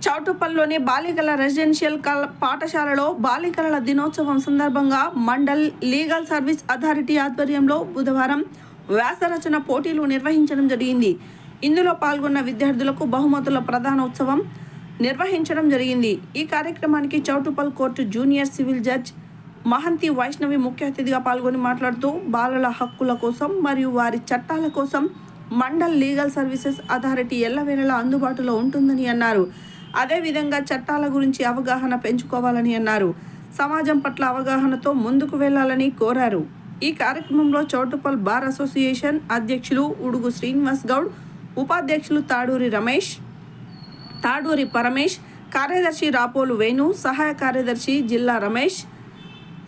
చౌటుప్పల్లోని బాలికల రెసిడెన్షియల్ పాఠశాలలో బాలికల దినోత్సవం సందర్భంగా మండల్ లీగల్ సర్వీస్ అథారిటీ ఆధ్వర్యంలో బుధవారం వ్యాసరచన పోటీలు నిర్వహించడం జరిగింది. ఇందులో పాల్గొన్న విద్యార్థులకు బహుమతుల ప్రధానోత్సవం నిర్వహించడం జరిగింది. ఈ కార్యక్రమానికి Choutuppal court junior civil judge Mahanthi Vaishnavi ముఖ్య అతిథిగా పాల్గొని మాట్లాడుతూ బాలల హక్కుల కోసం మరియు వారి చట్టాల కోసం మండల్ లీగల్ సర్వీసెస్ అథారిటీ ఎల్లవేళలా అందుబాటులో ఉంటుందని అన్నారు. అదేవిధంగా చట్టాల గురించి అవగాహన పెంచుకోవాలని అన్నారు. సమాజం పట్ల అవగాహనతో ముందుకు వెళ్లాలని కోరారు. ఈ కార్యక్రమంలో చౌటుప్పల్ బార్ అసోసియేషన్ అధ్యక్షులు ఉడుగు శ్రీనివాస్ గౌడ్, ఉపాధ్యక్షులు తాడూరి రమేష్, తాడూరి పరమేష్, కార్యదర్శి రాపోలు వేణు, సహాయ కార్యదర్శి జిల్లా రమేష్,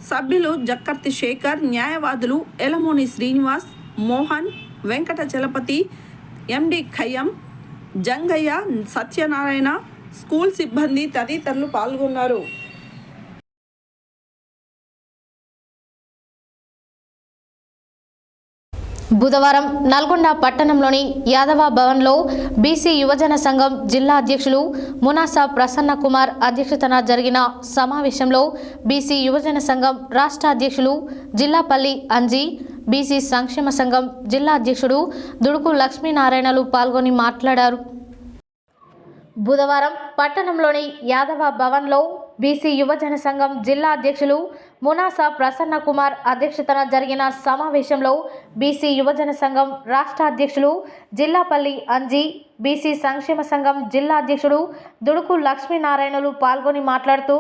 సభ్యులు జక్కర్తి శేఖర్, న్యాయవాదులు ఎలమోని శ్రీనివాస్, మోహన్, వెంకట చలపతి, ఎండి ఖయ్యం, జంగయ్య, సత్యనారాయణ, స్కూల్ సిబ్బంది తదితరులు పాల్గొన్నారు. బుధవారం నల్గొండ పట్టణంలోని యాదవ భవన్లో బీసీ యువజన సంఘం జిల్లా అధ్యక్షులు మునాసా ప్రసన్న కుమార్ అధ్యక్షతన జరిగిన సమావేశంలో బీసీ యువజన సంఘం రాష్ట్ర అధ్యక్షులు జిల్లాపల్లి అంజీ, బీసీ సంక్షేమ సంఘం జిల్లా అధ్యక్షుడు దుడుకు లక్ష్మీనారాయణలు పాల్గొని మాట్లాడారు. బుధవారం పట్టణంలోని యాదవ భవన్లో బీసీ యువజన సంఘం జిల్లా అధ్యక్షులు మునాసా ప్రసన్న కుమార్ అధ్యక్షతన జరిగిన సమావేశంలో బీసీ యువజన సంఘం రాష్ట్ర అధ్యక్షులు జిల్లాపల్లి అంజీ, బీసీ సంక్షేమ సంఘం జిల్లా అధ్యక్షుడు దుడుకు లక్ష్మీనారాయణలు పాల్గొని మాట్లాడుతూ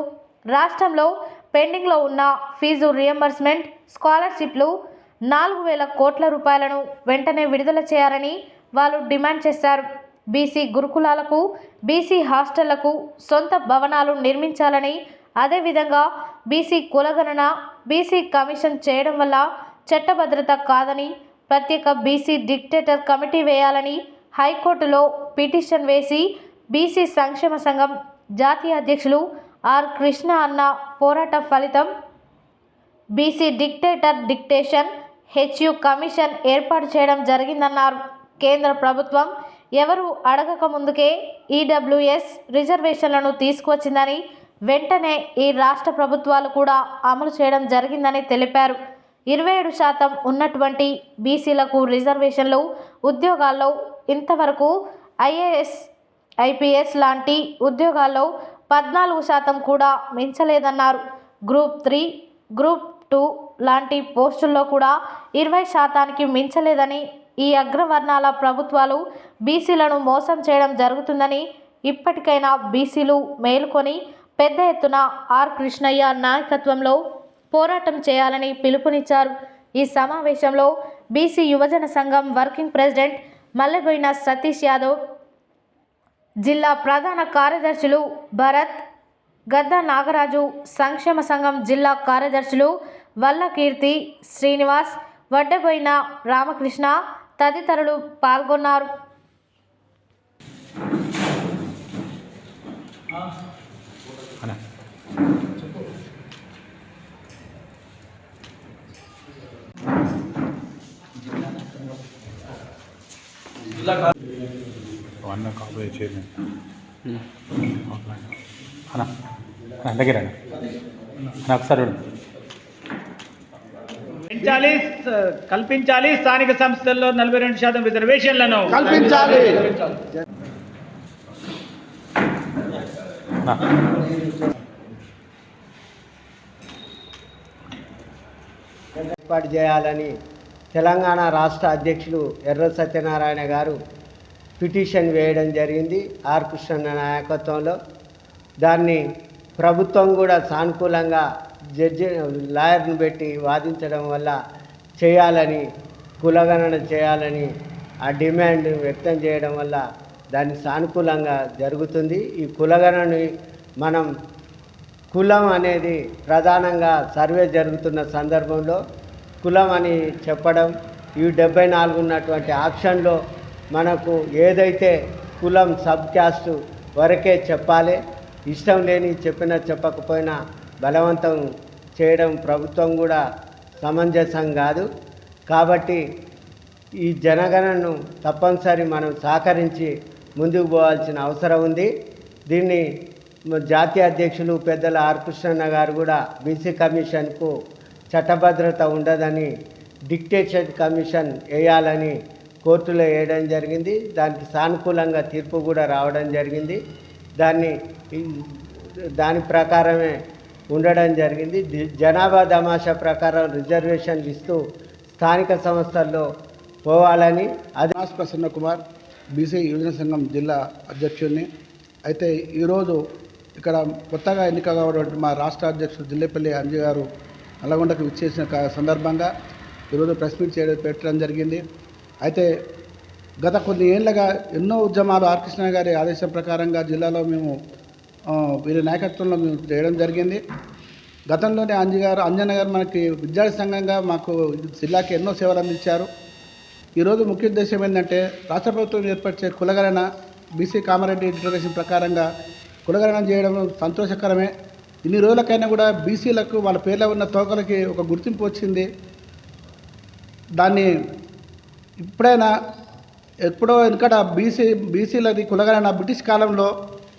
రాష్ట్రంలో పెండింగ్లో ఉన్న ఫీజు రియంబర్స్మెంట్, స్కాలర్షిప్లు 4,000 కోట్ల రూపాయలను వెంటనే విడుదల చేయాలని వాళ్ళు డిమాండ్ చేశారు. బీసీ గురుకులాలకు, బీసీ హాస్టళ్లకు సొంత భవనాలు నిర్మించాలని, అదేవిధంగా బీసీ కులగణన, బీసీ కమిషన్ చేయడం వల్ల చట్టభద్రత కాదని, ప్రత్యేక బీసీ డిక్టేటర్ కమిటీ వేయాలని హైకోర్టులో పిటిషన్ వేసి బీసీ సంక్షేమ సంఘం జాతీయ అధ్యక్షులు ఆర్ కృష్ణ అన్న పోరాట ఫలితం బీసీ డిక్టేటర్ డిక్టేషన్ హెచ్యు కమిషన్ ఏర్పాటు చేయడం జరిగిందన్నారు. కేంద్ర ప్రభుత్వం ఎవరు అడగక ముందుకే ఈడబ్ల్యూఎస్ రిజర్వేషన్లను తీసుకువచ్చిందని, వెంటనే ఈ రాష్ట్ర ప్రభుత్వాలు కూడా అమలు చేయడం జరిగిందని తెలిపారు. 27% ఉన్నటువంటి బీసీలకు రిజర్వేషన్లు ఉద్యోగాల్లో ఇంతవరకు ఐఏఎస్, ఐపీఎస్ లాంటి ఉద్యోగాల్లో 14% కూడా మించలేదన్నారు. గ్రూప్ 3, గ్రూప్ 2 లాంటి పోస్టుల్లో కూడా 20%కి మించలేదని, ఈ అగ్రవర్ణాల ప్రభుత్వాలు బీసీలను మోసం చేయడం జరుగుతుందని, ఇప్పటికైనా బీసీలు మేలుకొని పెద్ద ఎత్తున ఆర్ కృష్ణయ్య నాయకత్వంలో పోరాటం చేయాలని పిలుపునిచ్చారు. ఈ సమావేశంలో బీసీ యువజన సంఘం వర్కింగ్ ప్రెసిడెంట్ మల్లెబోయిన సతీష్ యాదవ్, జిల్లా ప్రధాన కార్యదర్శులు భరత్, గద్ద నాగరాజు, సంక్షేమ సంఘం జిల్లా కార్యదర్శులు వల్లకీర్తి, శ్రీనివాస్, వడ్డబోయిన రామకృష్ణ తదితరులు పాల్గొన్నారు. కల్పించాలి. స్థానిక సంస్థల్లో 42% రిజర్వేషన్లను కల్పించాలి. ఏర్పాటు చేయాలని తెలంగాణ రాష్ట్ర అధ్యక్షులు ఎర్ర సత్యనారాయణ గారు పిటిషన్ వేయడం జరిగింది ఆర్ కృష్ణ నాయకత్వంలో. దాన్ని ప్రభుత్వం కూడా సానుకూలంగా లాయర్ను పెట్టి వాదించడం వల్ల చేయాలని, కులగణన చేయాలని ఆ డిమాండ్ వ్యక్తం చేయడం వల్ల దాన్ని సానుకూలంగా జరుగుతుంది. ఈ కులగణని మనం కులం అనేది ప్రధానంగా సర్వే జరుగుతున్న సందర్భంలో కులం అని చెప్పడం, ఈ 74 ఉన్నటువంటి ఆప్షన్లో మనకు ఏదైతే కులం సబ్ క్యాస్ట్ వరకే చెప్పాలి, ఇష్టం లేని చెప్పకపోయినా బలవంతం చేయడం ప్రభుత్వం కూడా సమంజసం కాదు. కాబట్టి ఈ జనగణనను తప్పనిసరి మనం సహకరించి ముందుకు పోవాల్సిన అవసరం ఉంది. దీన్ని జాతీయ అధ్యక్షులు పెద్దల ఆర్ కృష్ణన్న గారు కూడా బీసీ కమిషన్కు చట్టభద్రత ఉండదని డిక్టేషన్ కమిషన్ వేయాలని కోర్టులో వేయడం జరిగింది. దానికి సానుకూలంగా తీర్పు కూడా రావడం జరిగింది. దాని ప్రకారమే ఉండడం జరిగింది. జనాభా తమాషా ప్రకారం రిజర్వేషన్లు ఇస్తూ స్థానిక సంస్థల్లో పోవాలని. అది ప్రసన్న కుమార్, బీసీ యువజన సంఘం జిల్లా అధ్యక్షుడిని. అయితే ఈరోజు ఇక్కడ కొత్తగా ఎన్నిక కావడం మా రాష్ట్ర అధ్యక్షుడు జిల్లేపల్లి అంజీ గారు నల్గొండకు విచ్చేసిన సందర్భంగా ఈరోజు ప్రెస్ మీట్ పెట్టడం జరిగింది. అయితే గత కొన్ని ఏళ్ళగా ఎన్నో ఉద్యమాలు ఆర్ కృష్ణ గారి ఆదేశం ప్రకారంగా జిల్లాలో మేము వీరి నాయకత్వంలో మేము చేయడం జరిగింది. గతంలోనే అంజన్న గారు మనకి విద్యార్థి సంఘంగా మాకు జిల్లాకి ఎన్నో సేవలు అందించారు. ఈరోజు ముఖ్య ఉద్దేశం ఏంటంటే రాష్ట్ర ప్రభుత్వం ఏర్పరిచే కులగణన బీసీ కామారెడ్డి డిక్లరేషన్ ప్రకారంగా కులగణన చేయడం సంతోషకరమే. ఇన్ని రోజులకైనా కూడా బీసీలకు వాళ్ళ పేర్లో ఉన్న తోకలకి ఒక గుర్తింపు వచ్చింది. దాన్ని ఎప్పుడో వెనుకట బీసీలది కులగణన బ్రిటిష్ కాలంలో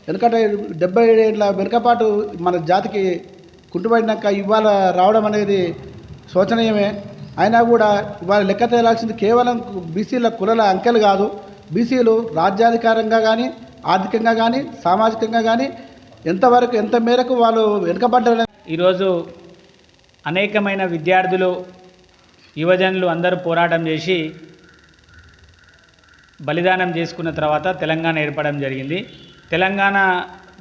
వెనుకట 70 ఏళ్ళ వెనుకపాటు మన జాతికి కుంటుపడినాక ఇవాళ రావడం అనేది శోచనీయమే. అయినా కూడా ఇవాళ లెక్క తేలాల్సింది కేవలం బీసీల కులాల అంకెలు కాదు. బీసీలు రాజ్యాధికారంగా కానీ ఆర్థికంగా కానీ సామాజికంగా కానీ ఎంత మేరకు వాళ్ళు వెనుకబడ్డారు. ఈరోజు అనేకమైన విద్యార్థులు యువజనులు అందరూ పోరాటం చేసి బలిదానం చేసుకున్న తర్వాత తెలంగాణ ఏర్పడడం జరిగింది. తెలంగాణ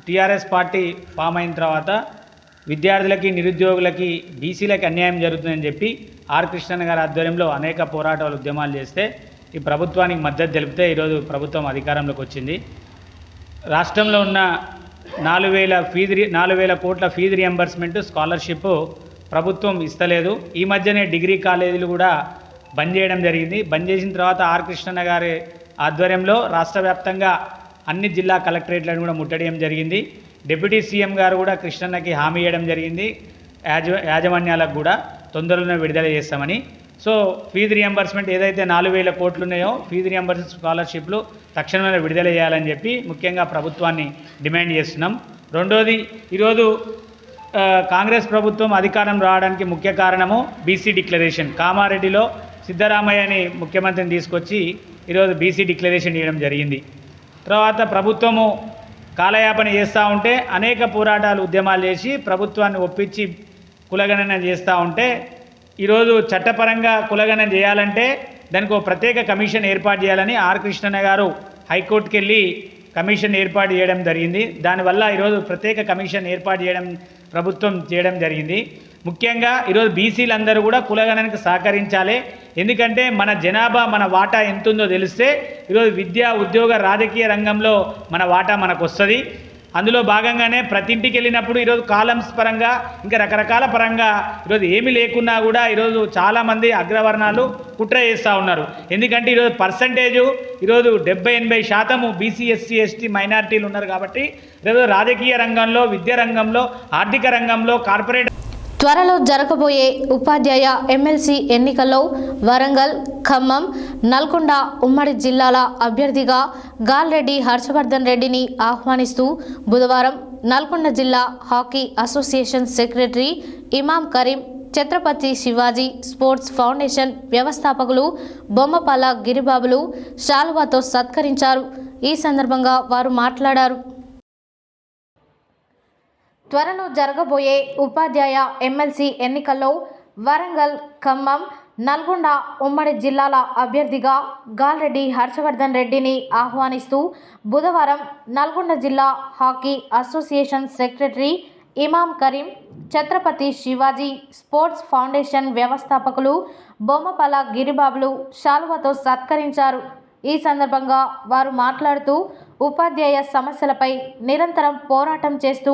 టీఆర్ఎస్ పార్టీ ఫామ్ అయిన తర్వాత విద్యార్థులకి నిరుద్యోగులకి బీసీలకి అన్యాయం జరుగుతుందని చెప్పి ఆర్ కృష్ణన్న గారి ఆధ్వర్యంలో అనేక పోరాటాలు ఉద్యమాలు చేస్తే ఈ ప్రభుత్వానికి మద్దతు తెలిపితే ఈరోజు ప్రభుత్వం అధికారంలోకి వచ్చింది. రాష్ట్రంలో ఉన్న 4,000 కోట్ల ఫీజు రియంబర్స్మెంట్ స్కాలర్షిప్ ప్రభుత్వం ఇస్తలేదు. ఈ మధ్యనే డిగ్రీ కాలేజీలు కూడా బంద్ చేయడం జరిగింది. బంద్ చేసిన తర్వాత ఆర్ కృష్ణన్న గారి ఆధ్వర్యంలో రాష్ట్ర వ్యాప్తంగా అన్ని జిల్లా కలెక్టరేట్లను కూడా ముట్టడియడం జరిగింది. డిప్యూటీ సీఎం గారు కూడా కృష్ణన్నకి హామీ ఇవ్వడం జరిగింది, యాజమాన్యాలకు కూడా తొందరలోనే విడుదల చేస్తామని. సో ఫీజు రియంబర్స్మెంట్ ఏదైతే 4,000 కోట్లు ఉన్నాయో ఫీజు రియంబర్స్మెంట్ స్కాలర్షిప్లు తక్షణమే విడుదల చేయాలని చెప్పి ముఖ్యంగా ప్రభుత్వాన్ని డిమాండ్ చేస్తున్నాం. రెండోది, ఈరోజు కాంగ్రెస్ ప్రభుత్వం అధికారం రావడానికి ముఖ్య కారణము బీసీ డిక్లరేషన్. కామారెడ్డిలో సిద్ధరామయ్యని ముఖ్యమంత్రిని తీసుకొచ్చి ఈరోజు బీసీ డిక్లరేషన్ ఇవ్వడం జరిగింది. తర్వాత ప్రభుత్వము కాలయాపన చేస్తూ ఉంటే అనేక పోరాటాలు ఉద్యమాలు చేసి ప్రభుత్వాన్ని ఒప్పించి కులగణన చేస్తూ ఉంటే ఈరోజు చట్టపరంగా కులగణన చేయాలంటే దానికి ఒక ప్రత్యేక కమిషన్ ఏర్పాటు చేయాలని ఆర్ కృష్ణన్న గారు హైకోర్టుకి వెళ్ళి కమిషన్ ఏర్పాటు చేయడం జరిగింది. దానివల్ల ఈరోజు ప్రత్యేక కమిషన్ ఏర్పాటు చేయడం ప్రభుత్వం చేయడం జరిగింది. ముఖ్యంగా ఈరోజు బీసీలందరూ కూడా కులగణనకు సహకరించాలి. ఎందుకంటే మన జనాభా మన వాటా ఎంతుందో తెలిస్తే ఈరోజు విద్యా ఉద్యోగ రాజకీయ రంగంలో మన వాటా మనకు వస్తుంది. అందులో భాగంగానే ప్రతి ఇంటికి వెళ్ళినప్పుడు ఈరోజు కాలమ్స్ పరంగా ఇంకా రకరకాల పరంగా ఈరోజు ఏమీ లేకున్నా కూడా ఈరోజు చాలామంది అగ్రవర్ణాలు కుట్ర చేస్తూ ఉన్నారు. ఎందుకంటే ఈరోజు పర్సంటేజు ఈరోజు 70-80% బీసీ ఎస్సీ ఎస్టీ మైనారిటీలు ఉన్నారు. కాబట్టి ఈరోజు రాజకీయ రంగంలో, విద్యా రంగంలో, ఆర్థిక రంగంలో, కార్పొరేట్ త్వరలో జరగబోయే ఉపాధ్యాయ ఎమ్మెల్సీ ఎన్నికల్లో వరంగల్, ఖమ్మం, నల్గొండ ఉమ్మడి జిల్లాల అభ్యర్థిగా గాల్రెడ్డి హర్షవర్ధన్ రెడ్డిని ఆహ్వానిస్తూ బుధవారం నల్గొండ జిల్లా హాకీ అసోసియేషన్ సెక్రటరీ ఇమాం కరీం, ఛత్రపతి శివాజీ స్పోర్ట్స్ ఫౌండేషన్ వ్యవస్థాపకులు బొమ్మపాల గిరిబాబులు శాలువాతో సత్కరించారు. ఈ సందర్భంగా వారు మాట్లాడారు. త్వరలో జరగబోయే ఉపాధ్యాయ ఎమ్మెల్సీ ఎన్నికల్లో వరంగల్, ఖమ్మం, నల్గొండ ఉమ్మడి జిల్లాల అభ్యర్థిగా గాల్రెడ్డి హర్షవర్ధన్ రెడ్డిని ఆహ్వానిస్తూ బుధవారం నల్గొండ జిల్లా హాకీ అసోసియేషన్ సెక్రటరీ ఇమాం కరీం, ఛత్రపతి శివాజీ స్పోర్ట్స్ ఫౌండేషన్ వ్యవస్థాపకులు బొమ్మపాల గిరిబాబులు శాలువాతో సత్కరించారు. ఈ సందర్భంగా వారు మాట్లాడుతూ ఉపాధ్యాయ సమస్యలపై నిరంతరం పోరాటం చేస్తూ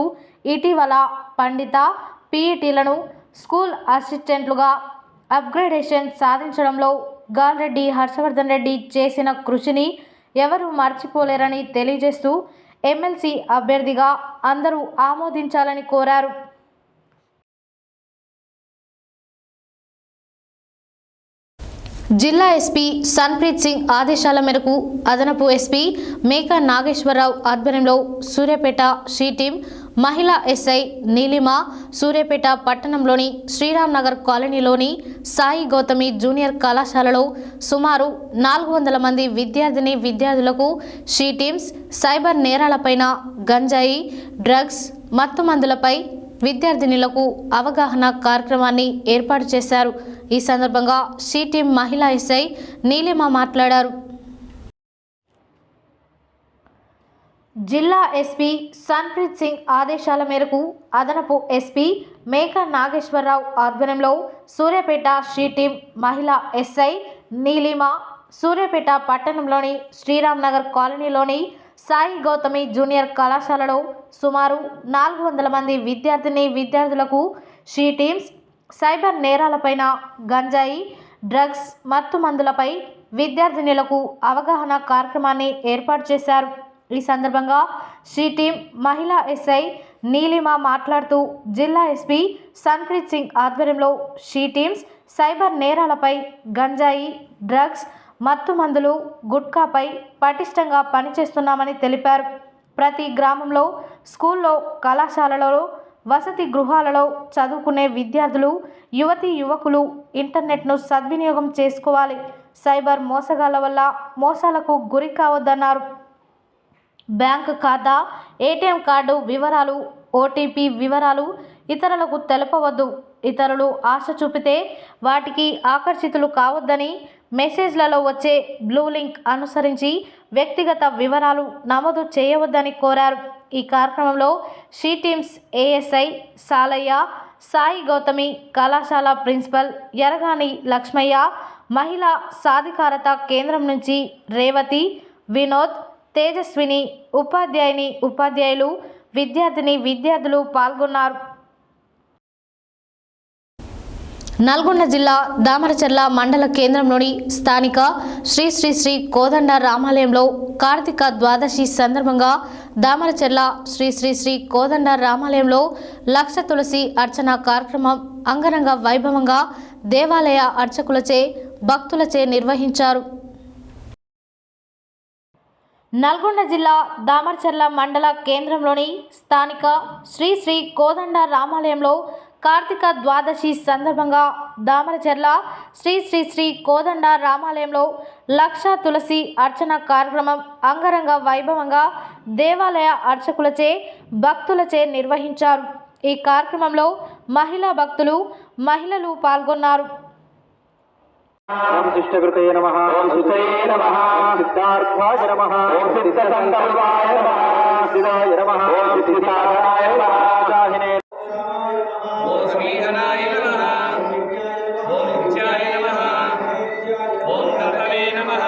ఇటీవల పండిత పీఈటీలను స్కూల్ అసిస్టెంట్లుగా అప్గ్రేడేషన్ సాధించడంలో గాల్రెడ్డి హర్షవర్ధన్ రెడ్డి చేసిన కృషిని ఎవరూ మర్చిపోలేరని తెలియజేస్తూ ఎమ్మెల్సీ అభ్యర్థిగా అందరూ ఆమోదించాలని కోరారు. జిల్లా ఎస్పీ సన్ప్రీత్ సింగ్ ఆదేశాల మేరకు అదనపు ఎస్పీ మేకా నాగేశ్వరరావు ఆధ్వర్యంలో సూర్యాపేట షీ టీం మహిళా ఎస్ఐ నీలిమ సూర్యాపేట పట్టణంలోని శ్రీరామ్ నగర్ కాలనీలోని సాయి గౌతమి జూనియర్ కళాశాలలో సుమారు 400 మంది విద్యార్థులకు షీ టీమ్స్ సైబర్ నేరాలపైన, గంజాయి, డ్రగ్స్, మత్తుమందులపై విద్యార్థినులకు అవగాహన కార్యక్రమాన్ని ఏర్పాటు చేశారు. ఈ సందర్భంగా షీ టీం మహిళా ఎస్ఐ నీలిమ మాట్లాడారు. జిల్లా ఎస్పీ సన్ప్రీత్ సింగ్ ఆదేశాల మేరకు అదనపు ఎస్పీ మేకా నాగేశ్వరరావు ఆధ్వర్యంలో సూర్యాపేట శ్రీ టీం మహిళా ఎస్ఐ నీలిమ, సూర్యాపేట పట్టణంలోని శ్రీరామ్ నగర్ కాలనీలోని సాయి గౌతమి జూనియర్ కళాశాలలో సుమారు 400 మంది విద్యార్థులకు షీ టీమ్స్ సైబర్ నేరాలపైన, గంజాయి, డ్రగ్స్, మత్తు మందులపై విద్యార్థినులకు అవగాహన కార్యక్రమాన్ని ఏర్పాటు చేశారు. ఈ సందర్భంగా షీ టీం మహిళా ఎస్ఐ నీలిమ మాట్లాడుతూ జిల్లా ఎస్పీ సన్ప్రీత్ సింగ్ ఆధ్వర్యంలో షీ టీమ్స్ సైబర్ నేరాలపై, గంజాయి, డ్రగ్స్, మత్తు మందులు, గుట్కాపై పటిష్టంగా పనిచేస్తున్నామని తెలిపారు. ప్రతి గ్రామంలో, స్కూల్లో, కళాశాలలో, వసతి గృహాలలో చదువుకునే విద్యార్థులు, యువతీ యువకులు ఇంటర్నెట్ను సద్వినియోగం చేసుకోవాలి. సైబర్ మోసగాళ్ల వల్ల మోసాలకు గురి కావద్దన్నారు. బ్యాంకు ఖాతా, ఏటీఎం కార్డు వివరాలు, ఓటీపీ వివరాలు ఇతరులకు తెలపవద్దు. ఇతరులు ఆశ చూపితే వాటికి ఆకర్షితులు కావద్దని, మెసేజ్లలో వచ్చే బ్లూ లింక్ అనుసరించి వ్యక్తిగత వివరాలు నమోదు చేయవద్దని కోరారు. ఈ కార్యక్రమంలో she teams ASI Salayya, Sai Gautami కళాశాల ప్రిన్సిపల్ ఎరగాని లక్ష్మయ్య, మహిళా సాధికారత కేంద్రం నుంచి రేవతి, వినోద్, తేజస్విని, ఉపాధ్యాయులు, విద్యార్థులు పాల్గొన్నారు. నల్గొండ జిల్లా దామరచర్ల మండల కేంద్రంలోని స్థానిక శ్రీ శ్రీ శ్రీ కోదండ రామాలయంలో కార్తీక ద్వాదశి సందర్భంగా దామరచర్ల శ్రీ శ్రీ శ్రీ కోదండ రామాలయంలో లక్ష తులసి అర్చన కార్యక్రమం అంగరంగ వైభవంగా దేవాలయ అర్చకులచే భక్తులచే నిర్వహించారు. నల్గొండ జిల్లా దామరచర్ల మండల కేంద్రంలోని స్థానిక శ్రీ శ్రీ కోదండ రామాలయంలో కార్తీక ద్వాదశి సందర్భంగా దామరచర్ల శ్రీ శ్రీ శ్రీ కోదండ రామాలయంలో లక్ష తులసి అర్చన కార్యక్రమం అంగరంగ వైభవంగా దేవాలయ అర్చకులచే భక్తులచే నిర్వహించారు. ఈ కార్యక్రమంలో మహిళా భక్తులు, మహిళలు పాల్గొన్నారు. ఓం శిష్టకృతే నమః, ఓం సుతయే నమః, సిద్ధార్థాయ నమః, ఓం సిద్ధసంకల్పాయ నమః, సిద్ధాయ నమః, ఓం సిద్ధిసాధనాయ నమః, సాహినే ఓం శ్రీహనాయ నమః, ఓం నిత్యాయ నమః, ఓం కర్తవే నమః,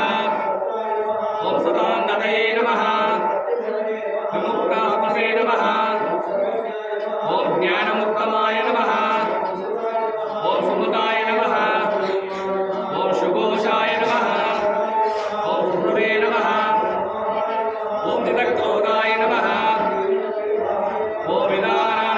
ఓం సదానందయే నమః, విముక్తాస్మసే నమః, ఓం జ్ఞానముక్తమాయ నమః, ఓం సుమృతాయ నమః, ఓం శుభోషాయ నమః, ఓం సుహృదే నమః, ఓం దిదక్రోధాయ నమః, ఓం విదానాయ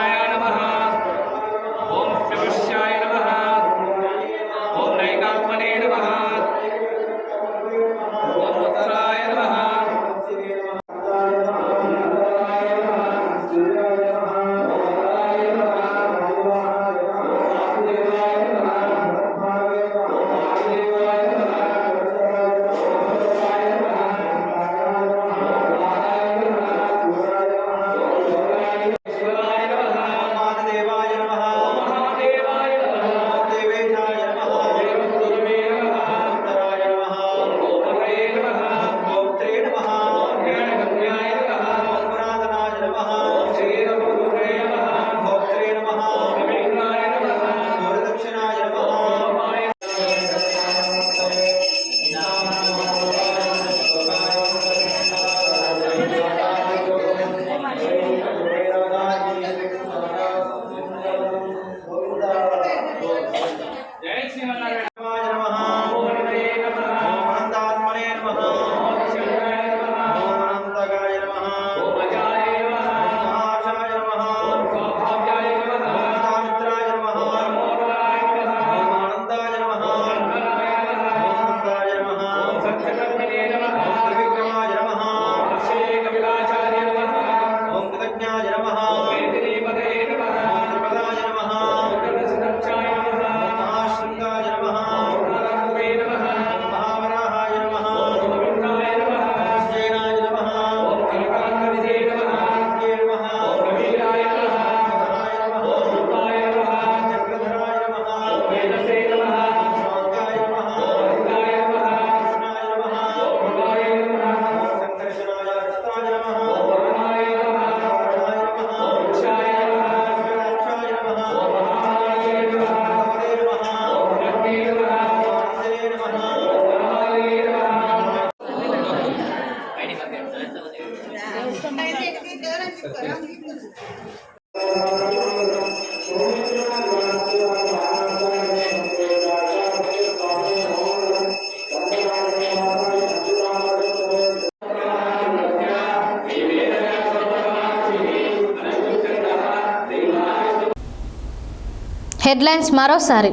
హెడ్లైన్స్ మరోసారి.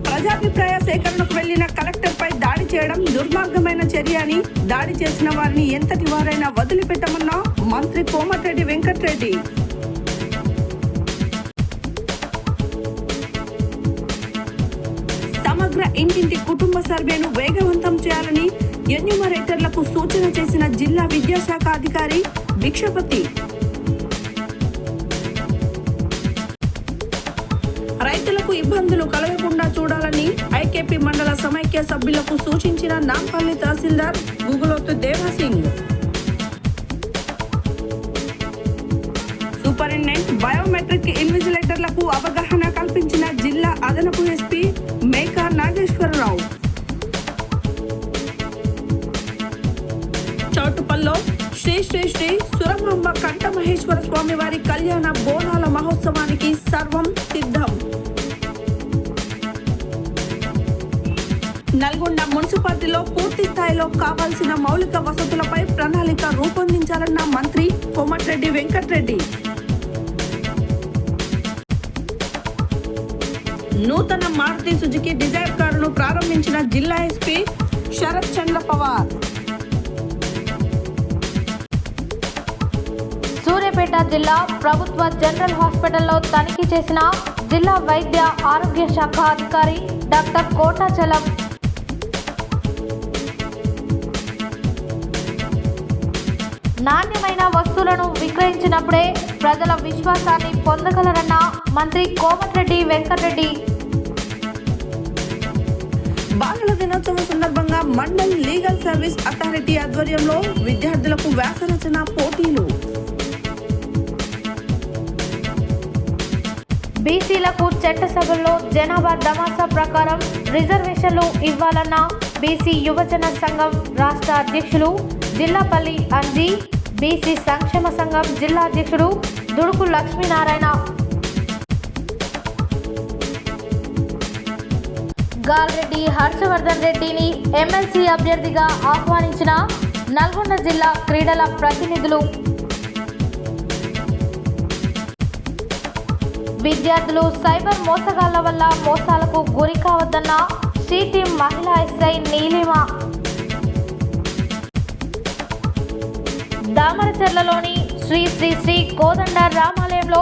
ప్రజాభిప్రాయ సేకరణకు వెళ్లిన కలెక్టర్పై దాడి చేయడం దుర్మార్గమైన చర్య అని, దాడి చేసిన వారిని ఎంతటి వారైనా వదిలిపెట్టమన్న మంత్రి కోమటిరెడ్డి వెంకటరెడ్డి. సమగ్ర ఇంటింటి కుటుంబ సర్వేను వేగవంతం చేయాలని ఎన్యూమరేటర్లకు సూచన చేసిన జిల్లా విద్యాశాఖ అధికారి భిక్షపతి. రైతులకు ఇబ్బందులు కలగకుండా చూడాలని ఐకేపీ మండల సమైక్య సభ్యులకు సూచించిన నాంపల్లి తహసీల్దార్ గుగులోతు దేవాసింగ్. సూపరింటెండెంట్ బయోమెట్రిక్ ఇన్విజిలేటర్లకు అవగాహన కల్పించిన జిల్లా అదనపు ఎస్పీ మేకా నాగేశ్వరరావు. చౌటుపల్లో శ్రీ శ్రీ శ్రీ సురమాంబ కంఠమహేశ్వర స్వామి వారి కళ్యాణ బోనాల మహోత్సవానికి సర్వం సిద్ధం. నల్గొండ మున్సిపాలిటీలో పూర్తి స్థాయిలో కావాల్సిన మౌలిక వసతులపై ప్రణాళిక రూపొందించాలన్న మంత్రి కోమటిరెడ్డి వెంకటరెడ్డి. నూతన మారుతి సుజుకి డిజైర్ కారును ప్రారంభించిన జిల్లా ఎస్పీ శరత్ చంద్ర పవార్. సూర్యాపేట జిల్లా ప్రభుత్వ జనరల్ హాస్పిటల్లో తనిఖీ చేసిన జిల్లా వైద్య ఆరోగ్య శాఖ అధికారి డాక్టర్ కోటాచలం. నాణ్యమైన వస్తువులను విక్రయించినప్పుడే ప్రజల విశ్వాసాన్ని పొందగలరన్న మంత్రి కోమటిరెడ్డి వెంకటరెడ్డి. బాలల దినోత్సవం సందర్భంగా మండల్ లీగల్ సర్వీస్ అథారిటీ ఆధ్వర్యంలో విద్యార్థులకు వ్యాసరచన పోటీలు. బీసీలకు చట్టసభల్లో జనాభా దమాసా ప్రకారం రిజర్వేషన్లు ఇవ్వాలన్న బీసీ యువజన సంఘం రాష్ట్ర అధ్యక్షులు జిల్లాపల్లి అంజీ, బీసీ సంక్షేమ సంఘం జిల్లా అధ్యక్షుడు దుడుకు లక్ష్మీనారాయణ. గాల్రెడ్డి హర్షవర్ధన్ రెడ్డిని ఎమ్మెల్సీ అభ్యర్థిగా ఆహ్వానించిన నల్గొండ జిల్లా క్రీడల ప్రతినిధులు. విద్యార్థులు సైబర్ మోసగాళ్ల వల్ల మోసాలకు గురి కావద్దన్న సిటీ మహిళా ఎస్ఐ నీలిమ. దామరచర్లలోని శ్రీ శ్రీ శ్రీ కోదండ రామాలయంలో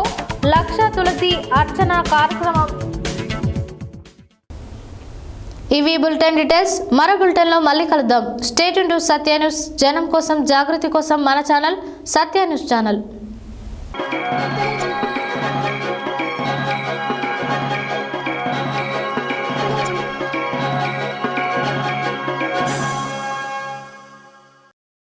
లక్ష తులసి అర్చన కార్యక్రమం. ఇవి బులెటిన్ డీటెయిల్స్. మరో బులెటిన్లో మళ్ళీ కలుద్దాం. Stay tune to Satya news. జనం కోసం, జాగృతి కోసం మన ఛానల్ సత్య న్యూస్ ఛానల్.